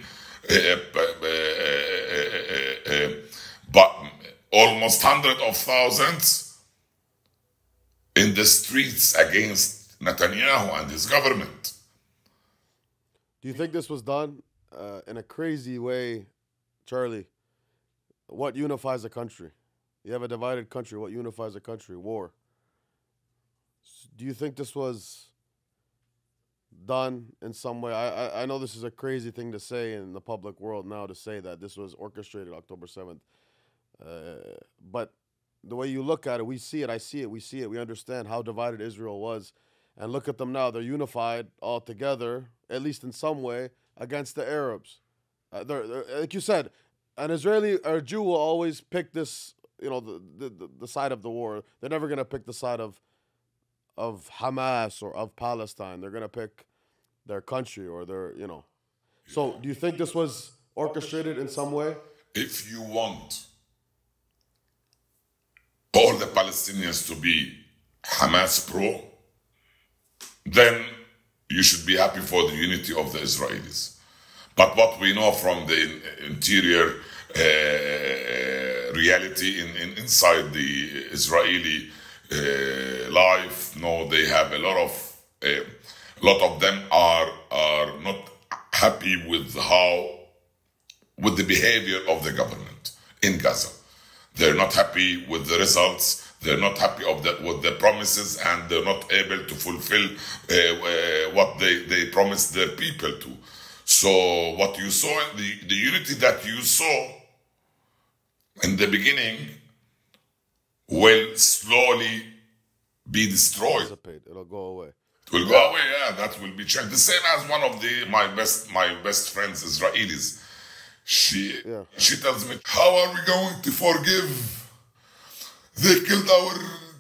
but almost hundreds of thousands in the streets against Netanyahu and his government. Do you think this was done in a crazy way, Charlie? What unifies a country? You have a divided country. What unifies a country? War. Do you think this was done in some way? I know this is a crazy thing to say in the public world now, to say that this was orchestrated October 7th. But the way you look at it, we see it, I see it, we see it. We understand how divided Israel was. And look at them now. They're unified all together, at least in some way, against the Arabs. They're, like you said, an Israeli or a Jew will always pick this, you know, the side of the war. They're never going to pick the side of Hamas or of Palestine. They're going to pick their country or their, you know. So do you think this was orchestrated in some way? If you want all the Palestinians to be Hamas pro, then you should be happy for the unity of the Israelis. But what we know from the interior reality inside the Israeli life, no, they have a lot of them are not happy with the behavior of the government in Gaza. They're not happy with the results. They're not happy with the promises, and they're not able to fulfill what they promised their people to. So what you saw, the unity that you saw in the beginning will slowly be destroyed. It'll go away. It will go away, yeah, that will be changed. The same as one of my best friends, Israelis. She tells me, how are we going to forgive? They killed our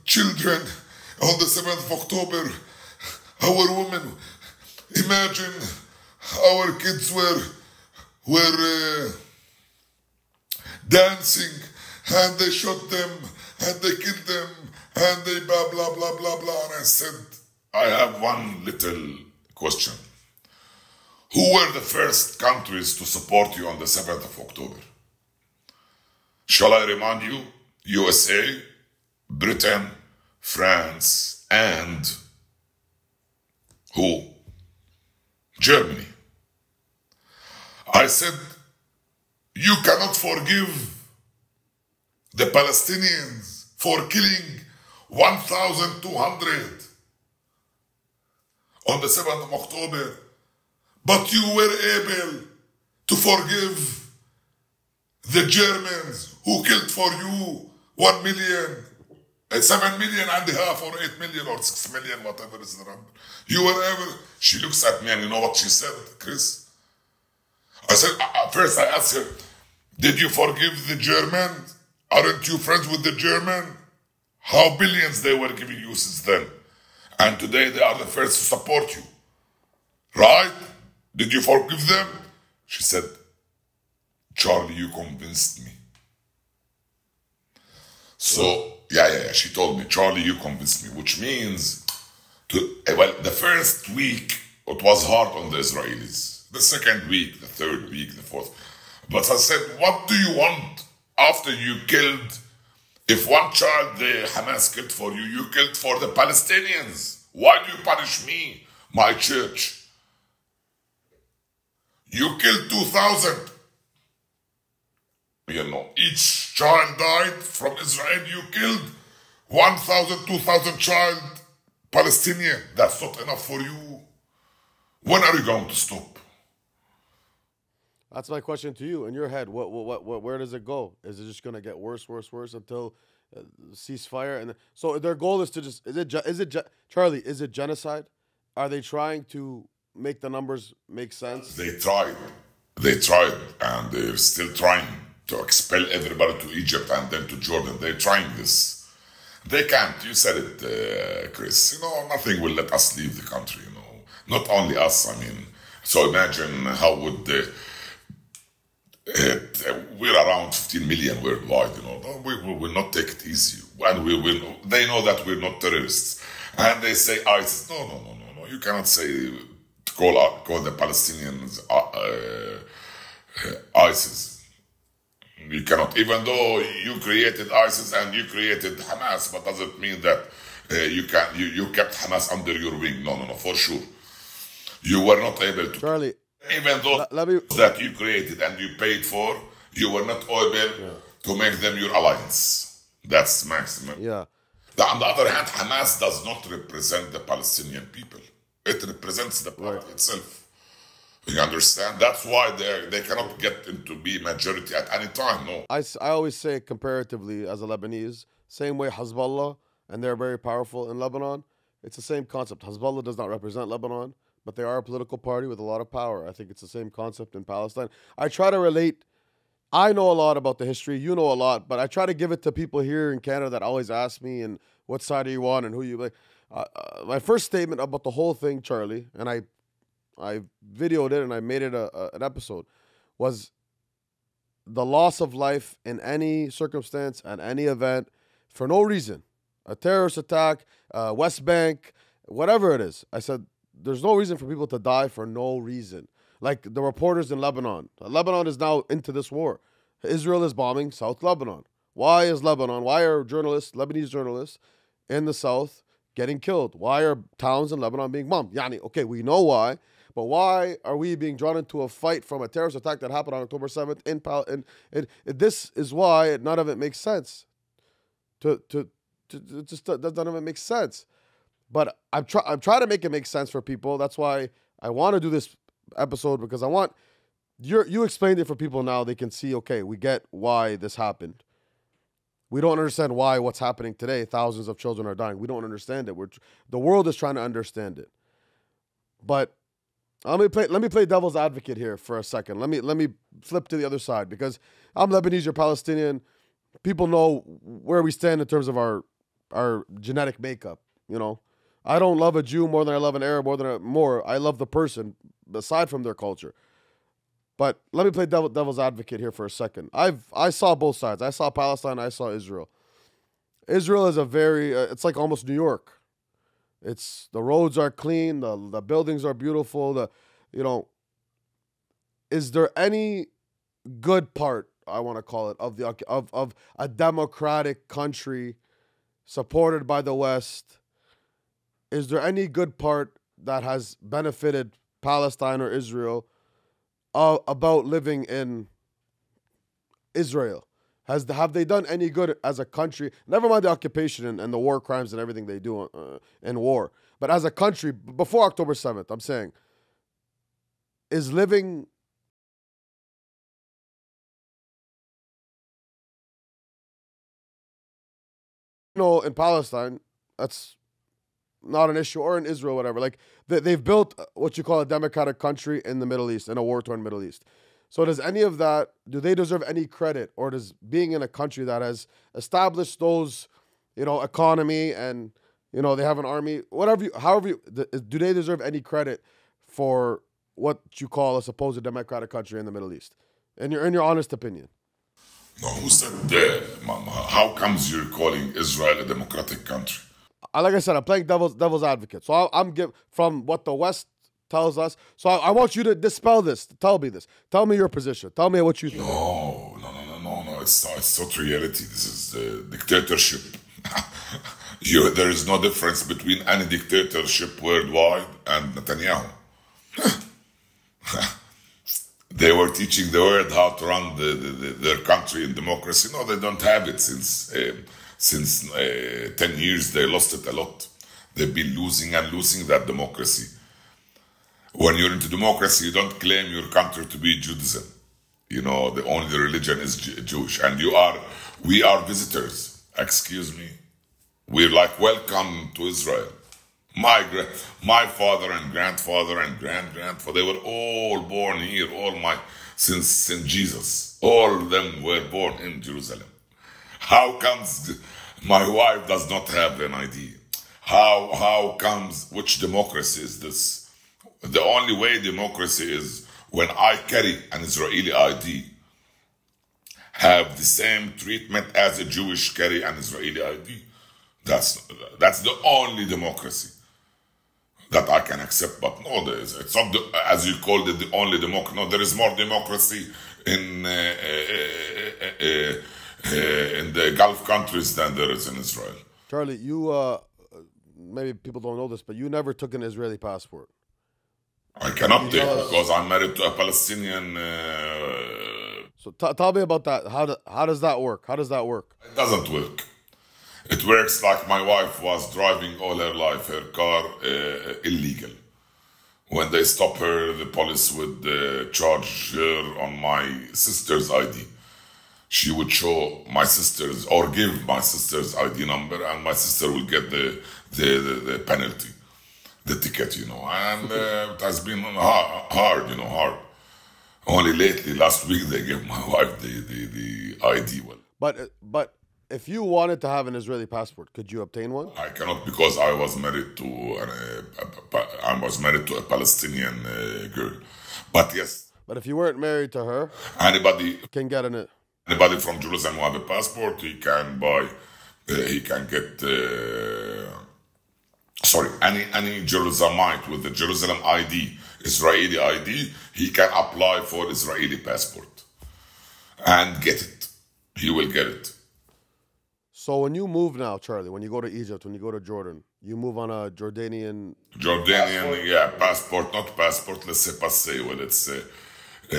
children on the 7th of October. Our women. Imagine our kids were dancing and they shot them and they killed them and they blah, blah, blah, blah, blah. And I said, I have one little question. Who were the first countries to support you on the 7th of October? Shall I remind you? USA, Britain, France, and who? Germany. I said, you cannot forgive the Palestinians for killing 1,200 on the 7th of October, but you were able to forgive the Germans who killed for you 1 million, 7 million and a half, or 8 million, or 6 million, whatever is the number. You were able. She looks at me and you know what she said, Chris? I said, first I asked her, did you forgive the Germans? Aren't you friends with the German? How billions they were giving you since then? And today they are the first to support you. Right? Did you forgive them? She said, Charlie, you convinced me. So, yeah, she told me, Charlie, you convinced me, which means, the first week, it was hard on the Israelis. The second week, the third week, the fourth. But I said, what do you want after you killed? If one child the Hamas killed for you, you killed for the Palestinians. Why do you punish me, my church? You killed 2,000. You know, each child died from Israel. You killed 1,000, 2,000 child Palestinian, that's not enough for you. When are you going to stop? That's my question to you. In your head, where does it go? Is it just gonna get worse until ceasefire? And so their goal is to just Charlie? Is it genocide? Are they trying to make the numbers make sense? They tried, and they're still trying to expel everybody to Egypt and then to Jordan. They're trying this. They can't. You said it, Chris. Nothing will let us leave the country. Not only us. I mean, so imagine how would we're around 15 million worldwide. We will not take it easy, and we will. They know that we're not terrorists, and they say ISIS. No. You cannot say call the Palestinians ISIS. You cannot, even though you created ISIS and you created Hamas, but doesn't mean that you kept Hamas under your wing. No, for sure. You were not able to. Charlie, even though that you created and you paid for, you were not able to make them your alliance. That's maximum. Yeah. On the other hand, Hamas does not represent the Palestinian people. It represents the party itself. You understand? That's why they cannot get into be majority at any time. No. I always say comparatively as a Lebanese, same way Hezbollah, and they're very powerful in Lebanon. It's the same concept. Hezbollah does not represent Lebanon, but they are a political party with a lot of power. I think it's the same concept in Palestine. I try to relate. I know a lot about the history. You know a lot, but I try to give it to people here in Canada that always ask me, and what side are you on, and who you like. My first statement about the whole thing, Charlie, and I videoed it and I made it an episode, was the loss of life in any circumstance and any event for no reason. A terrorist attack, West Bank, whatever it is. I said, there's no reason for people to die for no reason. Like the reporters in Lebanon. Lebanon is now into this war. Israel is bombing South Lebanon. Why are Lebanese journalists in the south getting killed? Why are towns in Lebanon being bombed? Okay, we know why, but why are we being drawn into a fight from a terrorist attack that happened on October 7th this is why none of it makes sense. It just none of it makes sense. But I'm trying to make it make sense for people. That's why I want to do this episode, because I want you explained it for people now. They can see, okay, we get why this happened. We don't understand why what's happening today. Thousands of children are dying. We don't understand it. The world is trying to understand it. But let me play devil's advocate here for a second. Let me flip to the other side, because I'm Lebanese, you're Palestinian. People know where we stand in terms of our genetic makeup. I don't love a Jew more than I love an Arab I love the person aside from their culture. But let me play devil's advocate here for a second. I saw both sides. I saw Palestine. I saw Israel. Israel is it's like almost New York. The roads are clean. The buildings are beautiful. Is there any good part, I want to call it, of a democratic country supported by the West? Is there any good part that has benefited Palestine or Israel about living in Israel? Have they done any good as a country? Never mind the occupation and the war crimes and everything they do in war. But as a country, before October 7th, I'm saying, is living in Palestine, that's not an issue, or in Israel, whatever. Like they've built what you call a democratic country in the Middle East, in a war-torn Middle East. So does any of that, do they deserve any credit, or does being in a country that has established those, economy and, they have an army, do they deserve any credit for what you call a supposed democratic country in the Middle East? In your honest opinion. No, who said that, Mama? How comes you're calling Israel a democratic country? Like I said, I'm playing devil's advocate. So I'm from what the West tells us. So I want you to dispel this. Tell me this. Tell me your position. Tell me what you think. No. It's not reality. This is dictatorship. There is no difference between any dictatorship worldwide and Netanyahu. They were teaching the world how to run their country in democracy. No, they don't have it since 10 years. They lost it a lot. They've been losing and losing that democracy. When you're into democracy, you don't claim your country to be Judaism. You know, the only religion is Jewish. And we are visitors. Excuse me. We're like, welcome to Israel. My father and grandfather and grandfather, they were all born here, since Jesus. All of them were born in Jerusalem. How comes my wife does not have an ID? How comes, which democracy is this? The only way democracy is when I carry an Israeli ID, have the same treatment as a Jewish carry an Israeli ID. That's the only democracy that I can accept. But no, it's not as you called it, the only democracy. No, there is more democracy in the Gulf countries than there is in Israel. Charlie, you maybe people don't know this, but you never took an Israeli passport. I cannot take because I'm married to a Palestinian. So tell me about that. How does that work? How does that work? It doesn't work. It works like my wife was driving all her life, her car illegal. When they stop her, the police would charge her on my sister's ID. She would show my sister's or give my sister's ID number, and my sister will get the penalty, the ticket, you know. And it has been hard, you know, hard. Only lately, last week, they gave my wife the ID one. But if you wanted to have an Israeli passport, could you obtain one? I cannot because I was married to a Palestinian girl. But yes. But if you weren't married to her, anybody can get an. Anybody from Jerusalem who have a passport, he can buy. He can get. Any Jerusalemite with the Jerusalem ID, Israeli ID, he can apply for Israeli passport and get it. He will get it. So when you move now, Charlie, when you go to Egypt, when you go to Jordan, you move on a Jordanian passport, not passport, laissez-passer. Well, it's a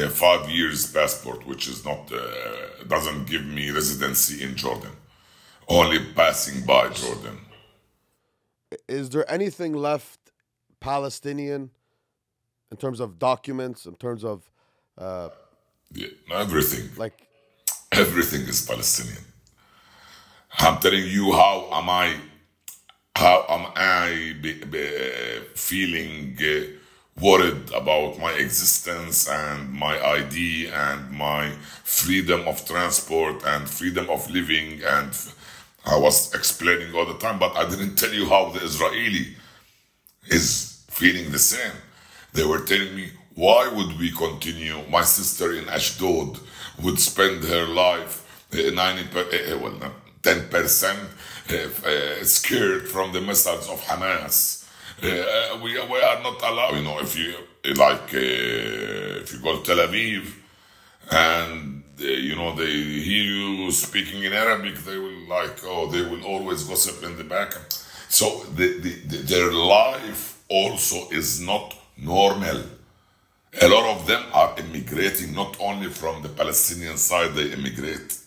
5 years passport, which is not doesn't give me residency in Jordan, only passing by Jordan. Is there anything left Palestinian in terms of documents, in terms of everything? Like everything is Palestinian. I'm telling you how am I feeling worried about my existence and my ID and my freedom of transport and freedom of living, and I was explaining all the time, but I didn't tell you how the Israeli is feeling the same. They were telling me, why would we continue? My sister in Ashdod would spend her life 10% scared from the missiles of Hamas. We are not allowed. You know, if you go to Tel Aviv and they hear you speaking in Arabic, they will always gossip in the back. So their life also is not normal. A lot of them are immigrating not only from the Palestinian side, they immigrate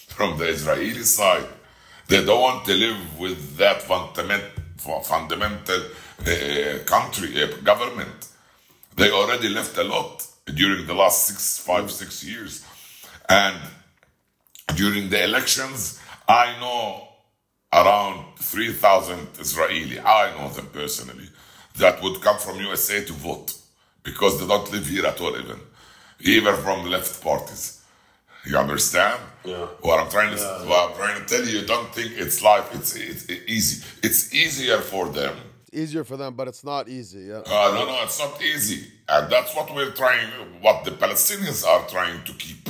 from the Israeli side. They don't want to live with that fundamental government. They already left a lot during the last 5, 6 years. And during the elections, I know around 3,000 Israeli, I know them personally, that would come from USA to vote because they don't live here at all even from the left parties. You understand? Yeah. What I'm trying to tell you, don't think it's life. It's easy. It's easier for them. It's easier for them, but it's not easy. Yeah. No, it's not easy, and that's what we're trying. What the Palestinians are trying to keep.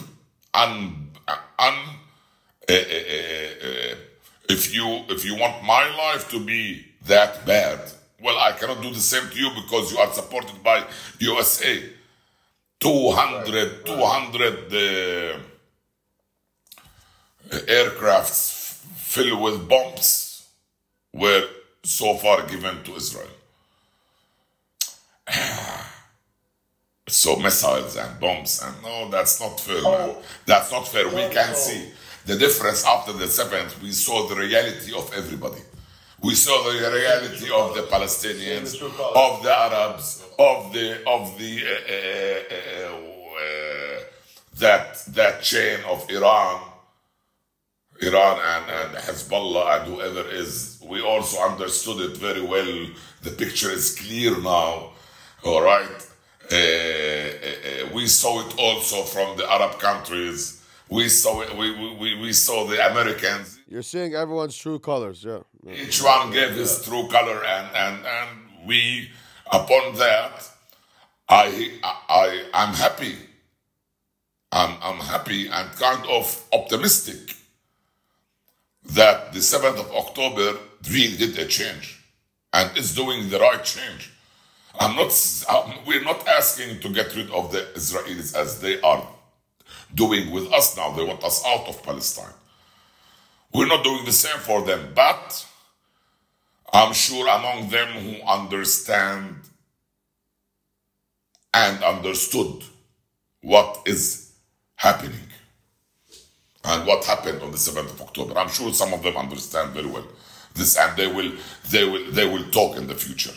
If you want my life to be that bad, well, I cannot do the same to you because you are supported by USA. 200 aircrafts filled with bombs were so far given to Israel. So missiles and bombs, and no, that's not fair, man. That's not fair. We can see the difference after the 7th. We saw the reality of everybody. We saw the reality of the Palestinians, of the Arabs, of the that chain of Iran and Hezbollah and whoever is. We also understood it very well. The picture is clear now. All right. We saw it also from the Arab countries. We saw it. We saw the Americans. You're seeing everyone's true colors, yeah. Each one gave his true color, and we, upon that, I'm happy. I'm happy and kind of optimistic that the 7th of October really did a change, and is doing the right change. We're not asking to get rid of the Israelis as they are doing with us now. They want us out of Palestine. We're not doing the same for them, but I'm sure among them who understand and understood what is happening and what happened on the 7th of October. I'm sure some of them understand very well this, and they will talk in the future,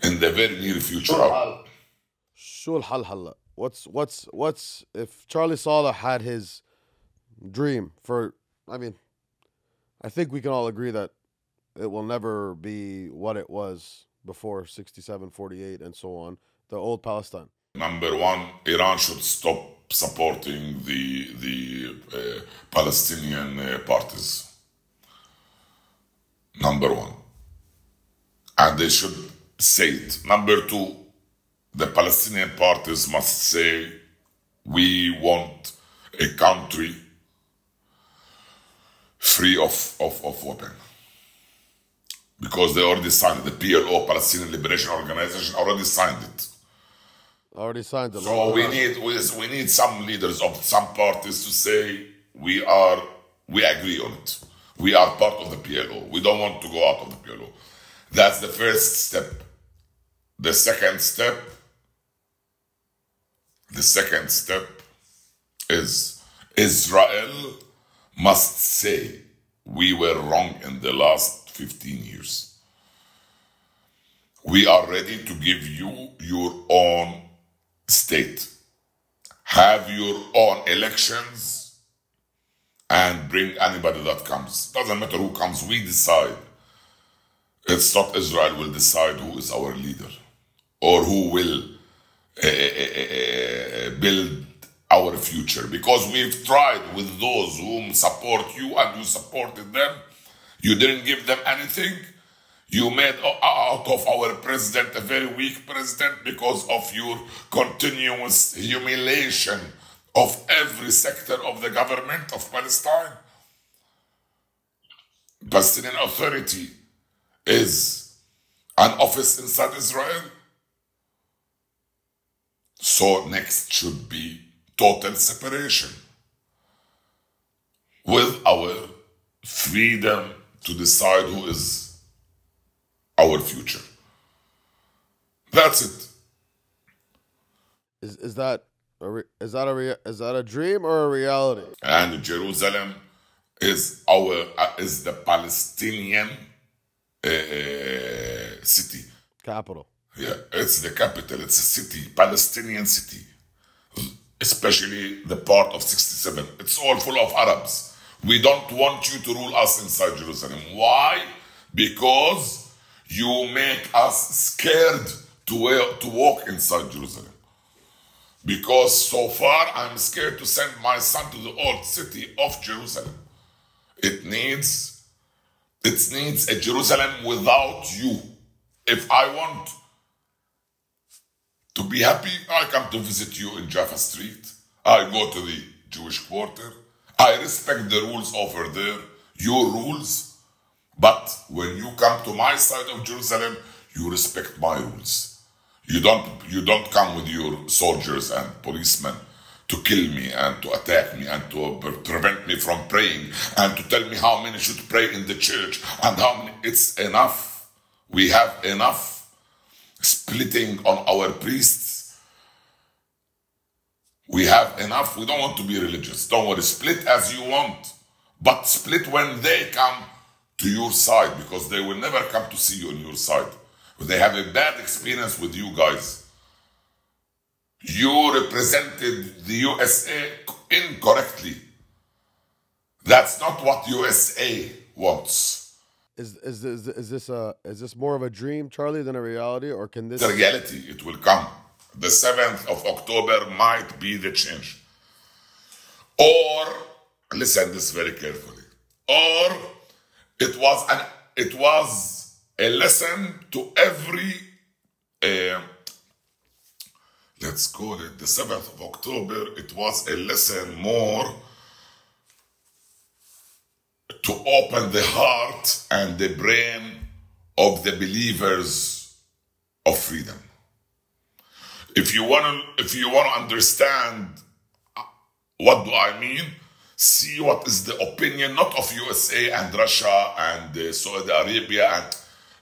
in the very near future. شو الحل هلا? What's if Charlie Saleh had his dream for, I mean, I think we can all agree that it will never be what it was before 67, 48 and so on, the old Palestine. Number one, Iran should stop supporting the Palestinian parties. Number one. And they should say it. Number two, the Palestinian parties must say, we want a country free of weapon. Because they already signed it. The PLO, Palestinian Liberation Organization, already signed it. Already signed it. So we need some leaders of some parties to say, we agree on it. We are part of the PLO. We don't want to go out of the PLO. That's the first step. The second step is Israel must say, we were wrong in the last 15 years. We are ready to give you your own state. Have your own elections and bring anybody that comes. Doesn't matter who comes, we decide. It's not Israel will decide who is our leader or who will build our future, because we've tried with those whom support you and you supported them. You didn't give them anything. You made out of our president a very weak president because of your continuous humiliation of every sector of the government of Palestine. Palestinian Authority is an office inside Israel. So next should be total separation with our freedom to decide who is our future. That's it. Is that a dream or a reality? And Jerusalem is the Palestinian city. Capital. Yeah, it's the capital. It's a city, Palestinian city. Especially the part of 67. It's all full of Arabs. We don't want you to rule us inside Jerusalem. Why? Because you make us scared to walk inside Jerusalem. Because so far I'm scared to send my son to the old city of Jerusalem. It needs a Jerusalem without you. If I want to be happy, I come to visit you in Jaffa Street. I go to the Jewish quarter. I respect the rules over there, your rules. But when you come to my side of Jerusalem, you respect my rules. You don't come with your soldiers and policemen to kill me and to attack me and to prevent me from praying and to tell me how many should pray in the church and how many. It's enough. We have enough splitting on our priests. We have enough. We don't want to be religious. Don't worry. Split as you want. But split when they come to your side, because they will never come to see you on your side. They have a bad experience with you guys. You represented the USA incorrectly. That's not what USA wants. Is this more of a dream, Charlie, than a reality, or can this? The reality, it will come. The 7th of October might be the change. Or, listen this very carefully, or it was a lesson to every, let's call it the 7th of October, it was a lesson more to open the heart and the brain of the believers of freedom. If you want to understand what do I mean, see what is the opinion, not of USA and Russia and Saudi Arabia, and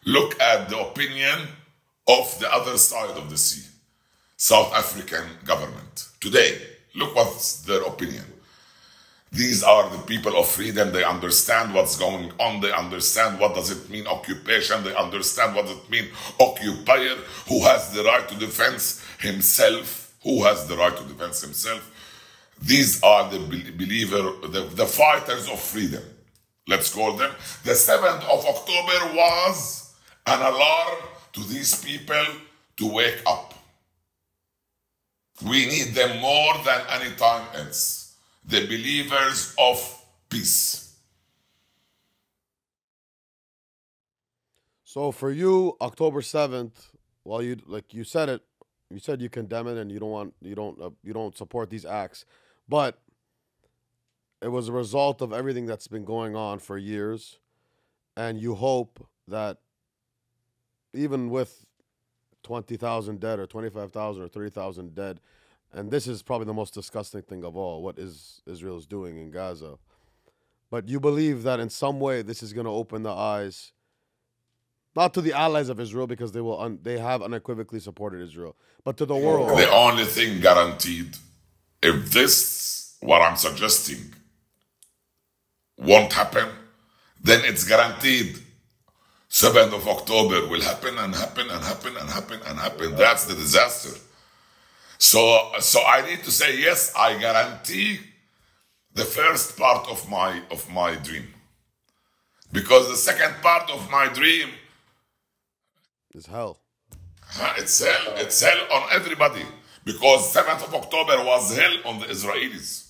look at the opinion of the other side of the sea, South African government. Today, look what's their opinion. These are the people of freedom. They understand what's going on. They understand what does it mean occupation. They understand what it means occupier, who has the right to defend himself. Who has the right to defend himself? These are the the fighters of freedom. Let's call them. The 7th of October was an alarm to these people to wake up. We need them more than any time else. The believers of peace. So for you, October 7th, well, you said it, you said you condemn it and you don't support these acts, but it was a result of everything that's been going on for years, and you hope that even with 20,000 dead or 25,000 or 30,000 dead, and this is probably the most disgusting thing of all, what Israel is doing in Gaza. But you believe that in some way this is going to open the eyes, not to the allies of Israel, because they have unequivocally supported Israel, but to the world. The only thing guaranteed, if this, what I'm suggesting, won't happen, then it's guaranteed 7th of October will happen and happen and happen and happen and happen. That's the disaster. So I need to say, yes, I guarantee the first part of my dream. Because the second part of my dream is hell. It's hell. It's hell on everybody. Because 7th of October was hell on the Israelis.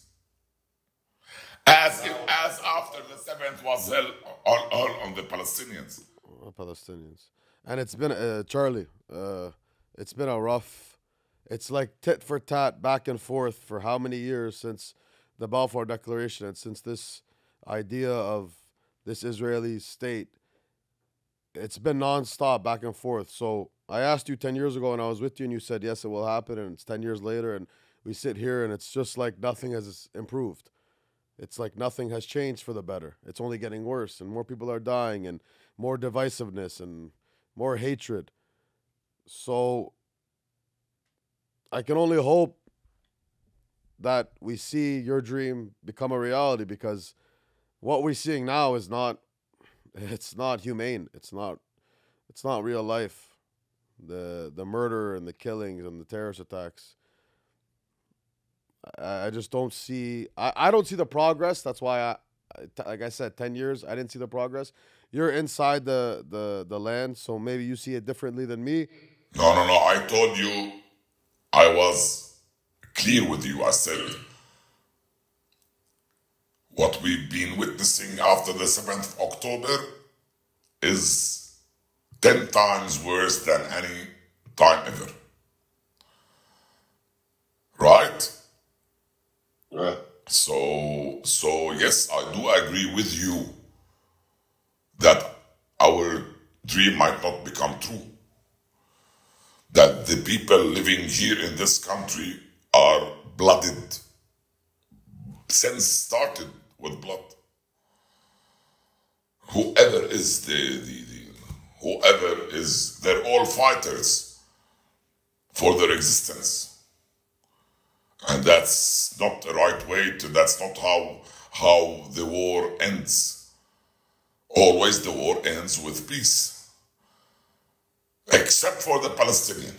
As after the 7th was hell all on the Palestinians. And it's been, Charlie, it's been a rough... It's like tit for tat, back and forth for how many years since the Balfour Declaration and since this idea of this Israeli state. It's been nonstop, back and forth. So I asked you 10 years ago and I was with you and you said, yes, it will happen. And it's 10 years later and we sit here and it's just like nothing has improved. It's like nothing has changed for the better. It's only getting worse and more people are dying and more divisiveness and more hatred. So I can only hope that we see your dream become a reality, because what we're seeing now is not humane. It's not real life. The murder and the killings and the terrorist attacks. I just don't see. I don't see the progress. That's why like I said, 10 years I didn't see the progress. You're inside the land, so maybe you see it differently than me. No. I told you. I was clear with you. I said, what we've been witnessing after the 7th of October is 10 times worse than any time ever. Right? Right. So yes, I do agree with you that our dream might not become true. That the people living here in this country are blooded, since started with blood. Whoever is they're all fighters for their existence. And that's not the right way that's not how the war ends. Always the war ends with peace. Except for the Palestinian.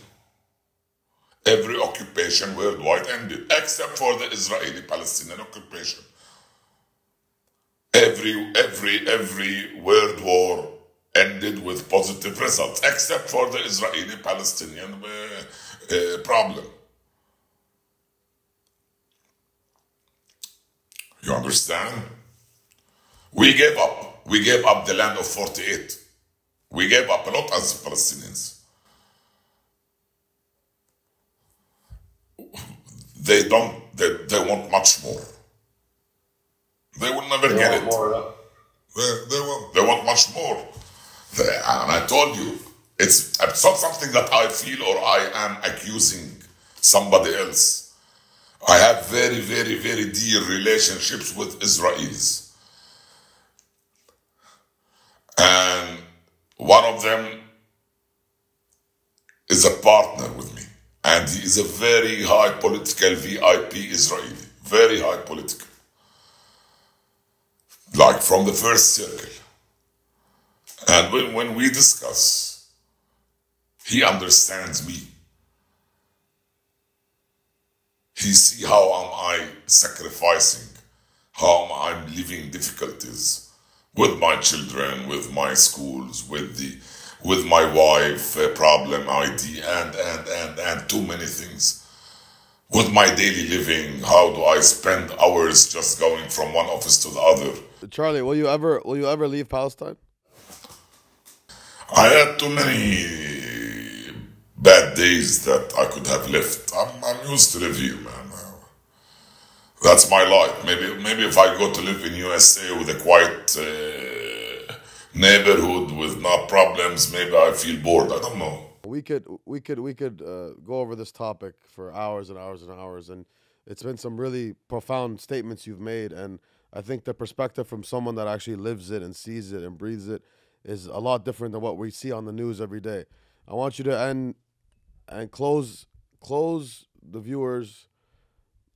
Every occupation worldwide ended, except for the Israeli-Palestinian occupation. Every world war ended with positive results, except for the Israeli-Palestinian problem. You understand? We gave up. We gave up the land of 48. We gave up a lot as Palestinians. They want much more. They will never get it. They want much more. And I told you, it's not something that I feel or I am accusing somebody else. I have very, very, very dear relationships with Israelis. And one of them is a partner with me. And he is a very high political VIP Israeli. Very high political. Like from the first circle. And when we discuss, he understands me. He sees how am I sacrificing, how am I living difficulties with my children, with my schools, with my wife, problem ID, and too many things. With my daily living, how do I spend hours just going from one office to the other? Charlie, will you ever leave Palestine? I had too many bad days that I could have left. I'm used to live here, man. That's my life. Maybe if I go to live in USA with a quiet neighborhood with no problems, maybe I feel bored. I don't know. We could go over this topic for hours and hours and hours, and it's been some really profound statements you've made, and I think the perspective from someone that actually lives it and sees it and breathes it is a lot different than what we see on the news every day. I want you to end and close the viewers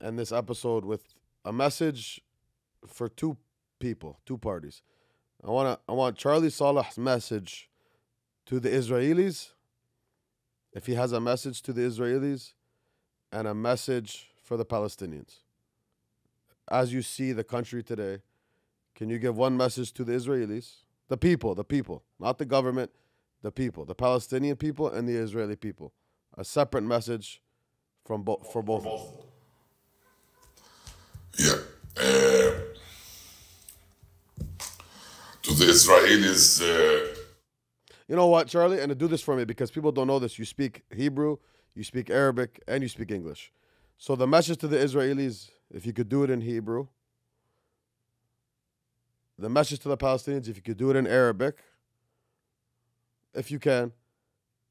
and this episode with a message for two parties. I want Charlie Saleh's message to the Israelis, if he has a message to the Israelis, and a message for the Palestinians. As you see the country today, can you give one message to the Israelis? The people, not the government, the people, the Palestinian people and the Israeli people. A separate message for both of them. Yeah. To the Israelis... You know what, Charlie? And do this for me, because people don't know this. You speak Hebrew, you speak Arabic, and you speak English. So the message to the Israelis, if you could do it in Hebrew. The message to the Palestinians, if you could do it in Arabic, if you can,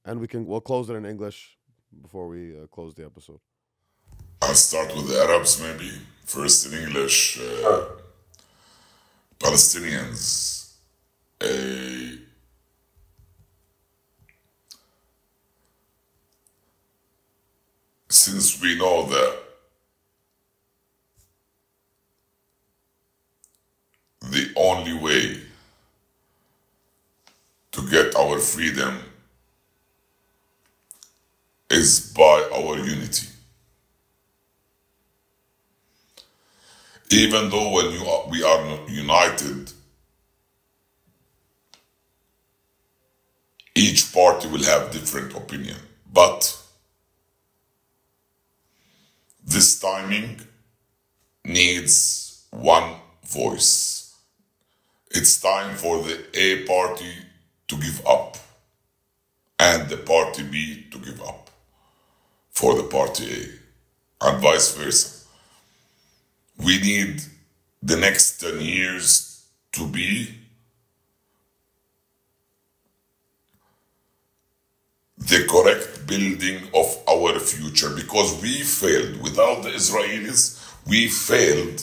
and we'll close it in English before we close the episode. I'll start with the Arabs, maybe. First in English. Palestinians. Since we know that the only way to get our freedom is by our unity. Even though when we are united, each party will have different opinion, but this timing needs one voice. It's time for the A party to give up and the party B to give up for the party A, and vice versa. We need the next 10 years to be the correct building of our future, because we failed. Without the Israelis, we failed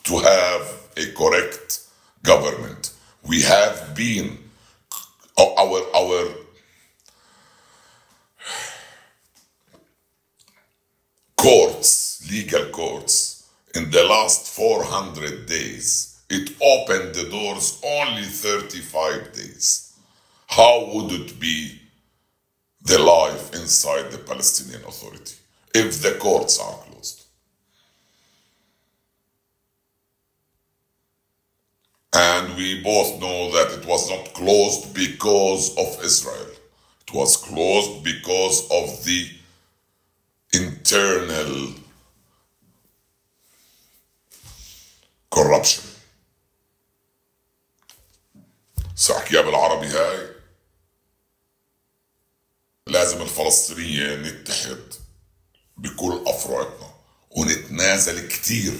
to have a correct government. We have been, our courts, legal courts, in the last 400 days, it opened the doors only 35 days. How would it be the life inside the Palestinian Authority if the courts are closed? And we both know that it was not closed because of Israel. It was closed because of the internal corruption. سأحكيها بالعربي هاي. لازم الفلسطينيين نتحد بكل أفرعنا ونتنازل كتير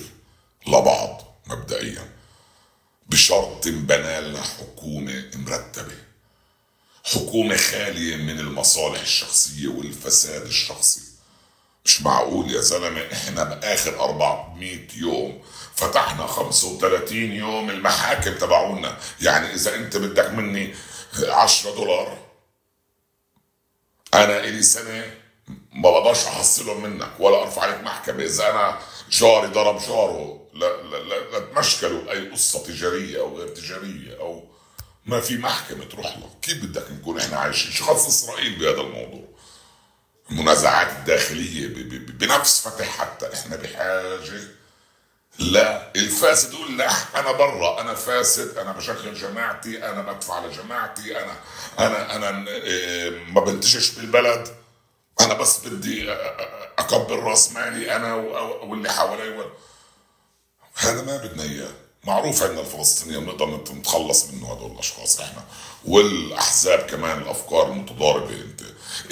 لبعض مبدئيا بشرط بنى لنا حكومة مرتبة، حكومة خالية من المصالح الشخصية والفساد الشخصي. مش معقول يا زلمة احنا بآخر 400 يوم فتحنا 35 يوم المحاكم تبعونا. يعني إذا أنت بدك مني $10 أنا إلي سنة ما بقدرش أحصلهم منك ولا أرفع عليك محكمة. إذا أنا جاري ضرب جاره لا تمشكلوا بأي قصة تجارية أو غير تجارية أو ما في محكمة تروح له. كيف بدك نكون إحنا عايشين؟ شو خص إسرائيل بهذا الموضوع؟ المنازعات الداخلية بنفس فتح. حتى إحنا بحاجة لا الفاسد يقول لا أنا برا، أنا فاسد، أنا بشغل جماعتي، أنا بدفع لجماعتي، أنا ما بنتجش بالبلد، أنا بس بدي أكبر راس مالي أنا واللي حوالي. هذا ما بدنا إياه. معروف عندنا الفلسطينيين بنقدر نتخلص منه هدول الأشخاص إحنا والأحزاب كمان. الأفكار المتضاربة أنت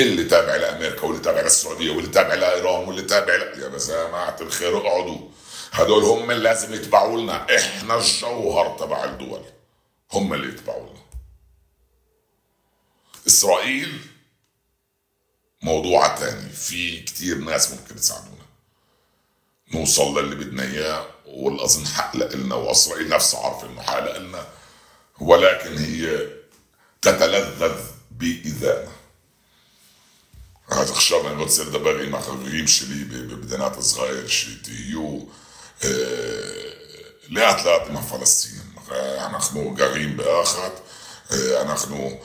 اللي تابع لأمريكا واللي تابع للسعودية واللي تابع لإيران واللي تابع يا جماعة الخير اقعدوا. هدول هم اللي لازم يتبعوا لنا. إحنا الجوهر تبع الدول، هم اللي يتبعوا لنا. إسرائيل موضوع تاني، في كتير ناس ممكن تساعدونا نوصل للي بدنا اياه، والأظن حق لنا وإسرائيل نفسها عارفة إنه حق لنا، ولكن هي تتلذذ بإذانا. هذا الشر اللي بتصير ده باغي ما يمشي لي ببدنات صغير شيء لا تلاقي مع فلسطين. אנחנו גרים ביחד, אנחנו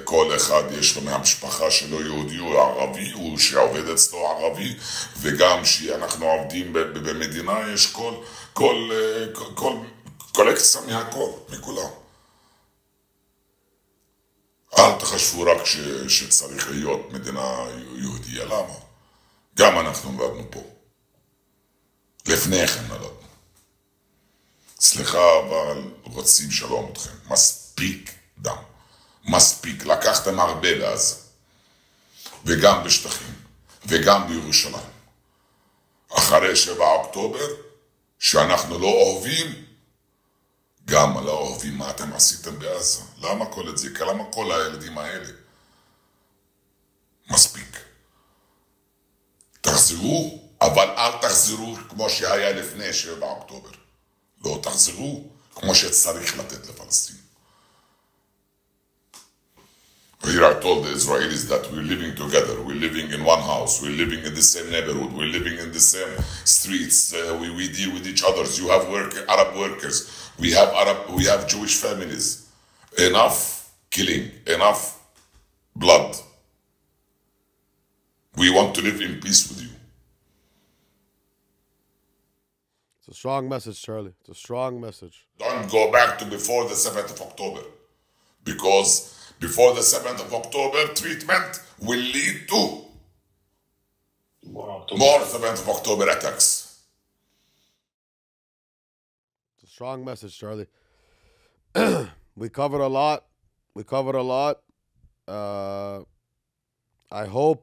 כל אחד יש לו מהמשפחה שלו יהודי או ערבי, הוא שעובד אצלו ערבי, וגם שאנחנו עובדים במדינה יש כל קולקציה מהכל, מכולם. אל תחשבו רק שצריך להיות מדינה יהודיה. למה? גם אנחנו נולדנו פה. לפני כן נולדנו. סליחה, אבל רוצים שלום אתכם. מספיק דם. מספיק. לקחתם הרבה בעזה. וגם בשטחים. וגם בירושלים. אחרי 7 אוקטובר, שאנחנו לא אוהבים, גם לא אוהבים מה אתם עשיתם בעזה. למה כל את זה? למה כל הילדים האלה? מספיק. תחזרו, אבל אל תחזרו כמו שהיה לפני 7 אוקטובר. לא תחזרו כמו שצריך לתת לפלסטין. Here I told the Israelis that we're living together, we're living in one house, we're living in the same neighborhood, we're living in the same streets, we deal with each other. You have Arab workers, we have Jewish families. Enough killing, enough blood. We want to live in peace with you. It's a strong message, Charlie. It's a strong message. Don't go back to before the 7th of October. Because before the 7th of October, treatment will lead to more 7th of October attacks. It's a strong message, Charlie. We covered a lot. I hope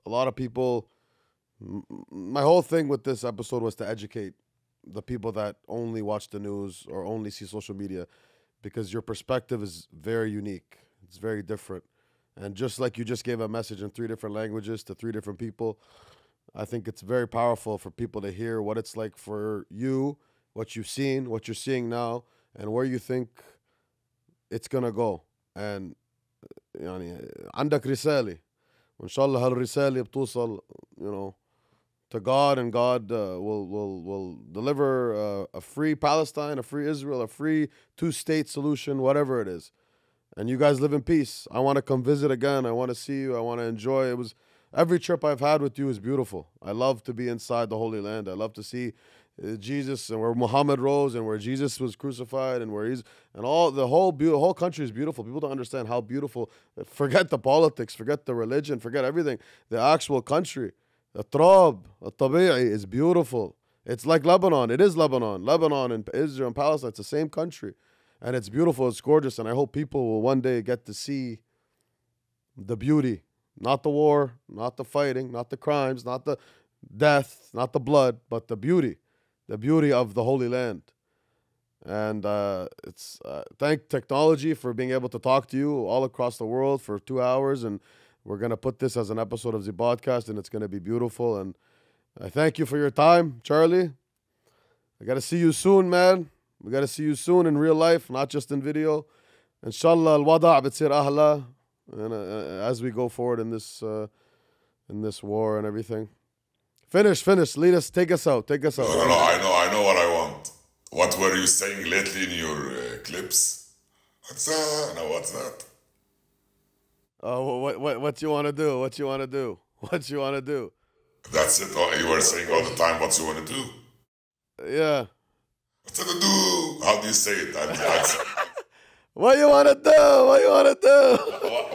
a lot of people... My whole thing with this episode was to educate the people that only watch the news or only see social media, because your perspective is very unique. It's very different. And just like you just gave a message in 3 different languages to 3 different people, I think it's very powerful for people to hear what it's like for you, what you've seen, what you're seeing now, and where you think it's going to go. And يعني عندك رسالة وإن شاء الله هالرسالة بتوصل to God, and God will deliver a free Palestine, a free Israel, a free two-state solution, whatever it is. And you guys live in peace. I want to come visit again. I want to see you. I want to enjoy. Every trip I've had with you is beautiful. I love to be inside the Holy Land. I love to see Jesus and where Muhammad rose and where Jesus was crucified and all the whole country is beautiful. People don't understand how beautiful. Forget the politics, forget the religion, forget everything. The actual country, the Trab, the Tabi'i is beautiful. It's like Lebanon. It is Lebanon. Lebanon and Israel and Palestine, it's the same country. And it's beautiful, it's gorgeous, and I hope people will one day get to see the beauty. Not the war, not the fighting, not the crimes, not the death, not the blood, but the beauty of the Holy Land. And thank technology for being able to talk to you all across the world for 2 hours, and we're going to put this as an episode of Zbodcast, and it's going to be beautiful. And I thank you for your time, Charlie. I got to see you soon, man. We got to see you soon in real life, not just in video. Inshallah, al-wada' بتصير أهلا. And as we go forward in this war and everything. Finish. Lead us. Take us out. No, I know what I want. What were you saying lately in your clips? What's that? No, what's that? Oh, what you want to do? What you want to do? That's it. Oh, you were saying all the time what you want to do. Yeah. What's to do? How do you say it? What you want to do? What you want to do?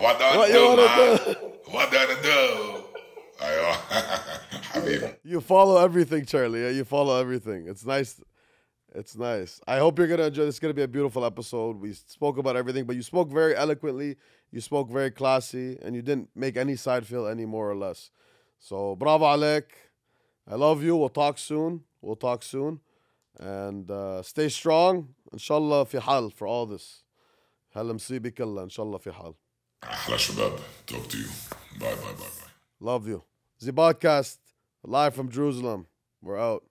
What do I do? Habibi. You follow everything, Charlie. Yeah, you follow everything. It's nice. It's nice. I hope you're going to enjoy. This is going to be a beautiful episode. We spoke about everything, but you spoke very eloquently. You spoke very classy, and you didn't make any side feel any more or less. So, bravo alek. I love you. We'll talk soon. And stay strong. Inshallah fi hal for all this. هلا مصيبك الله إن شاء الله في حال. أحلى شباب. Talk to you. Bye. Love you. Zbodcast, live from Jerusalem. We're out.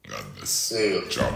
God bless. Ciao.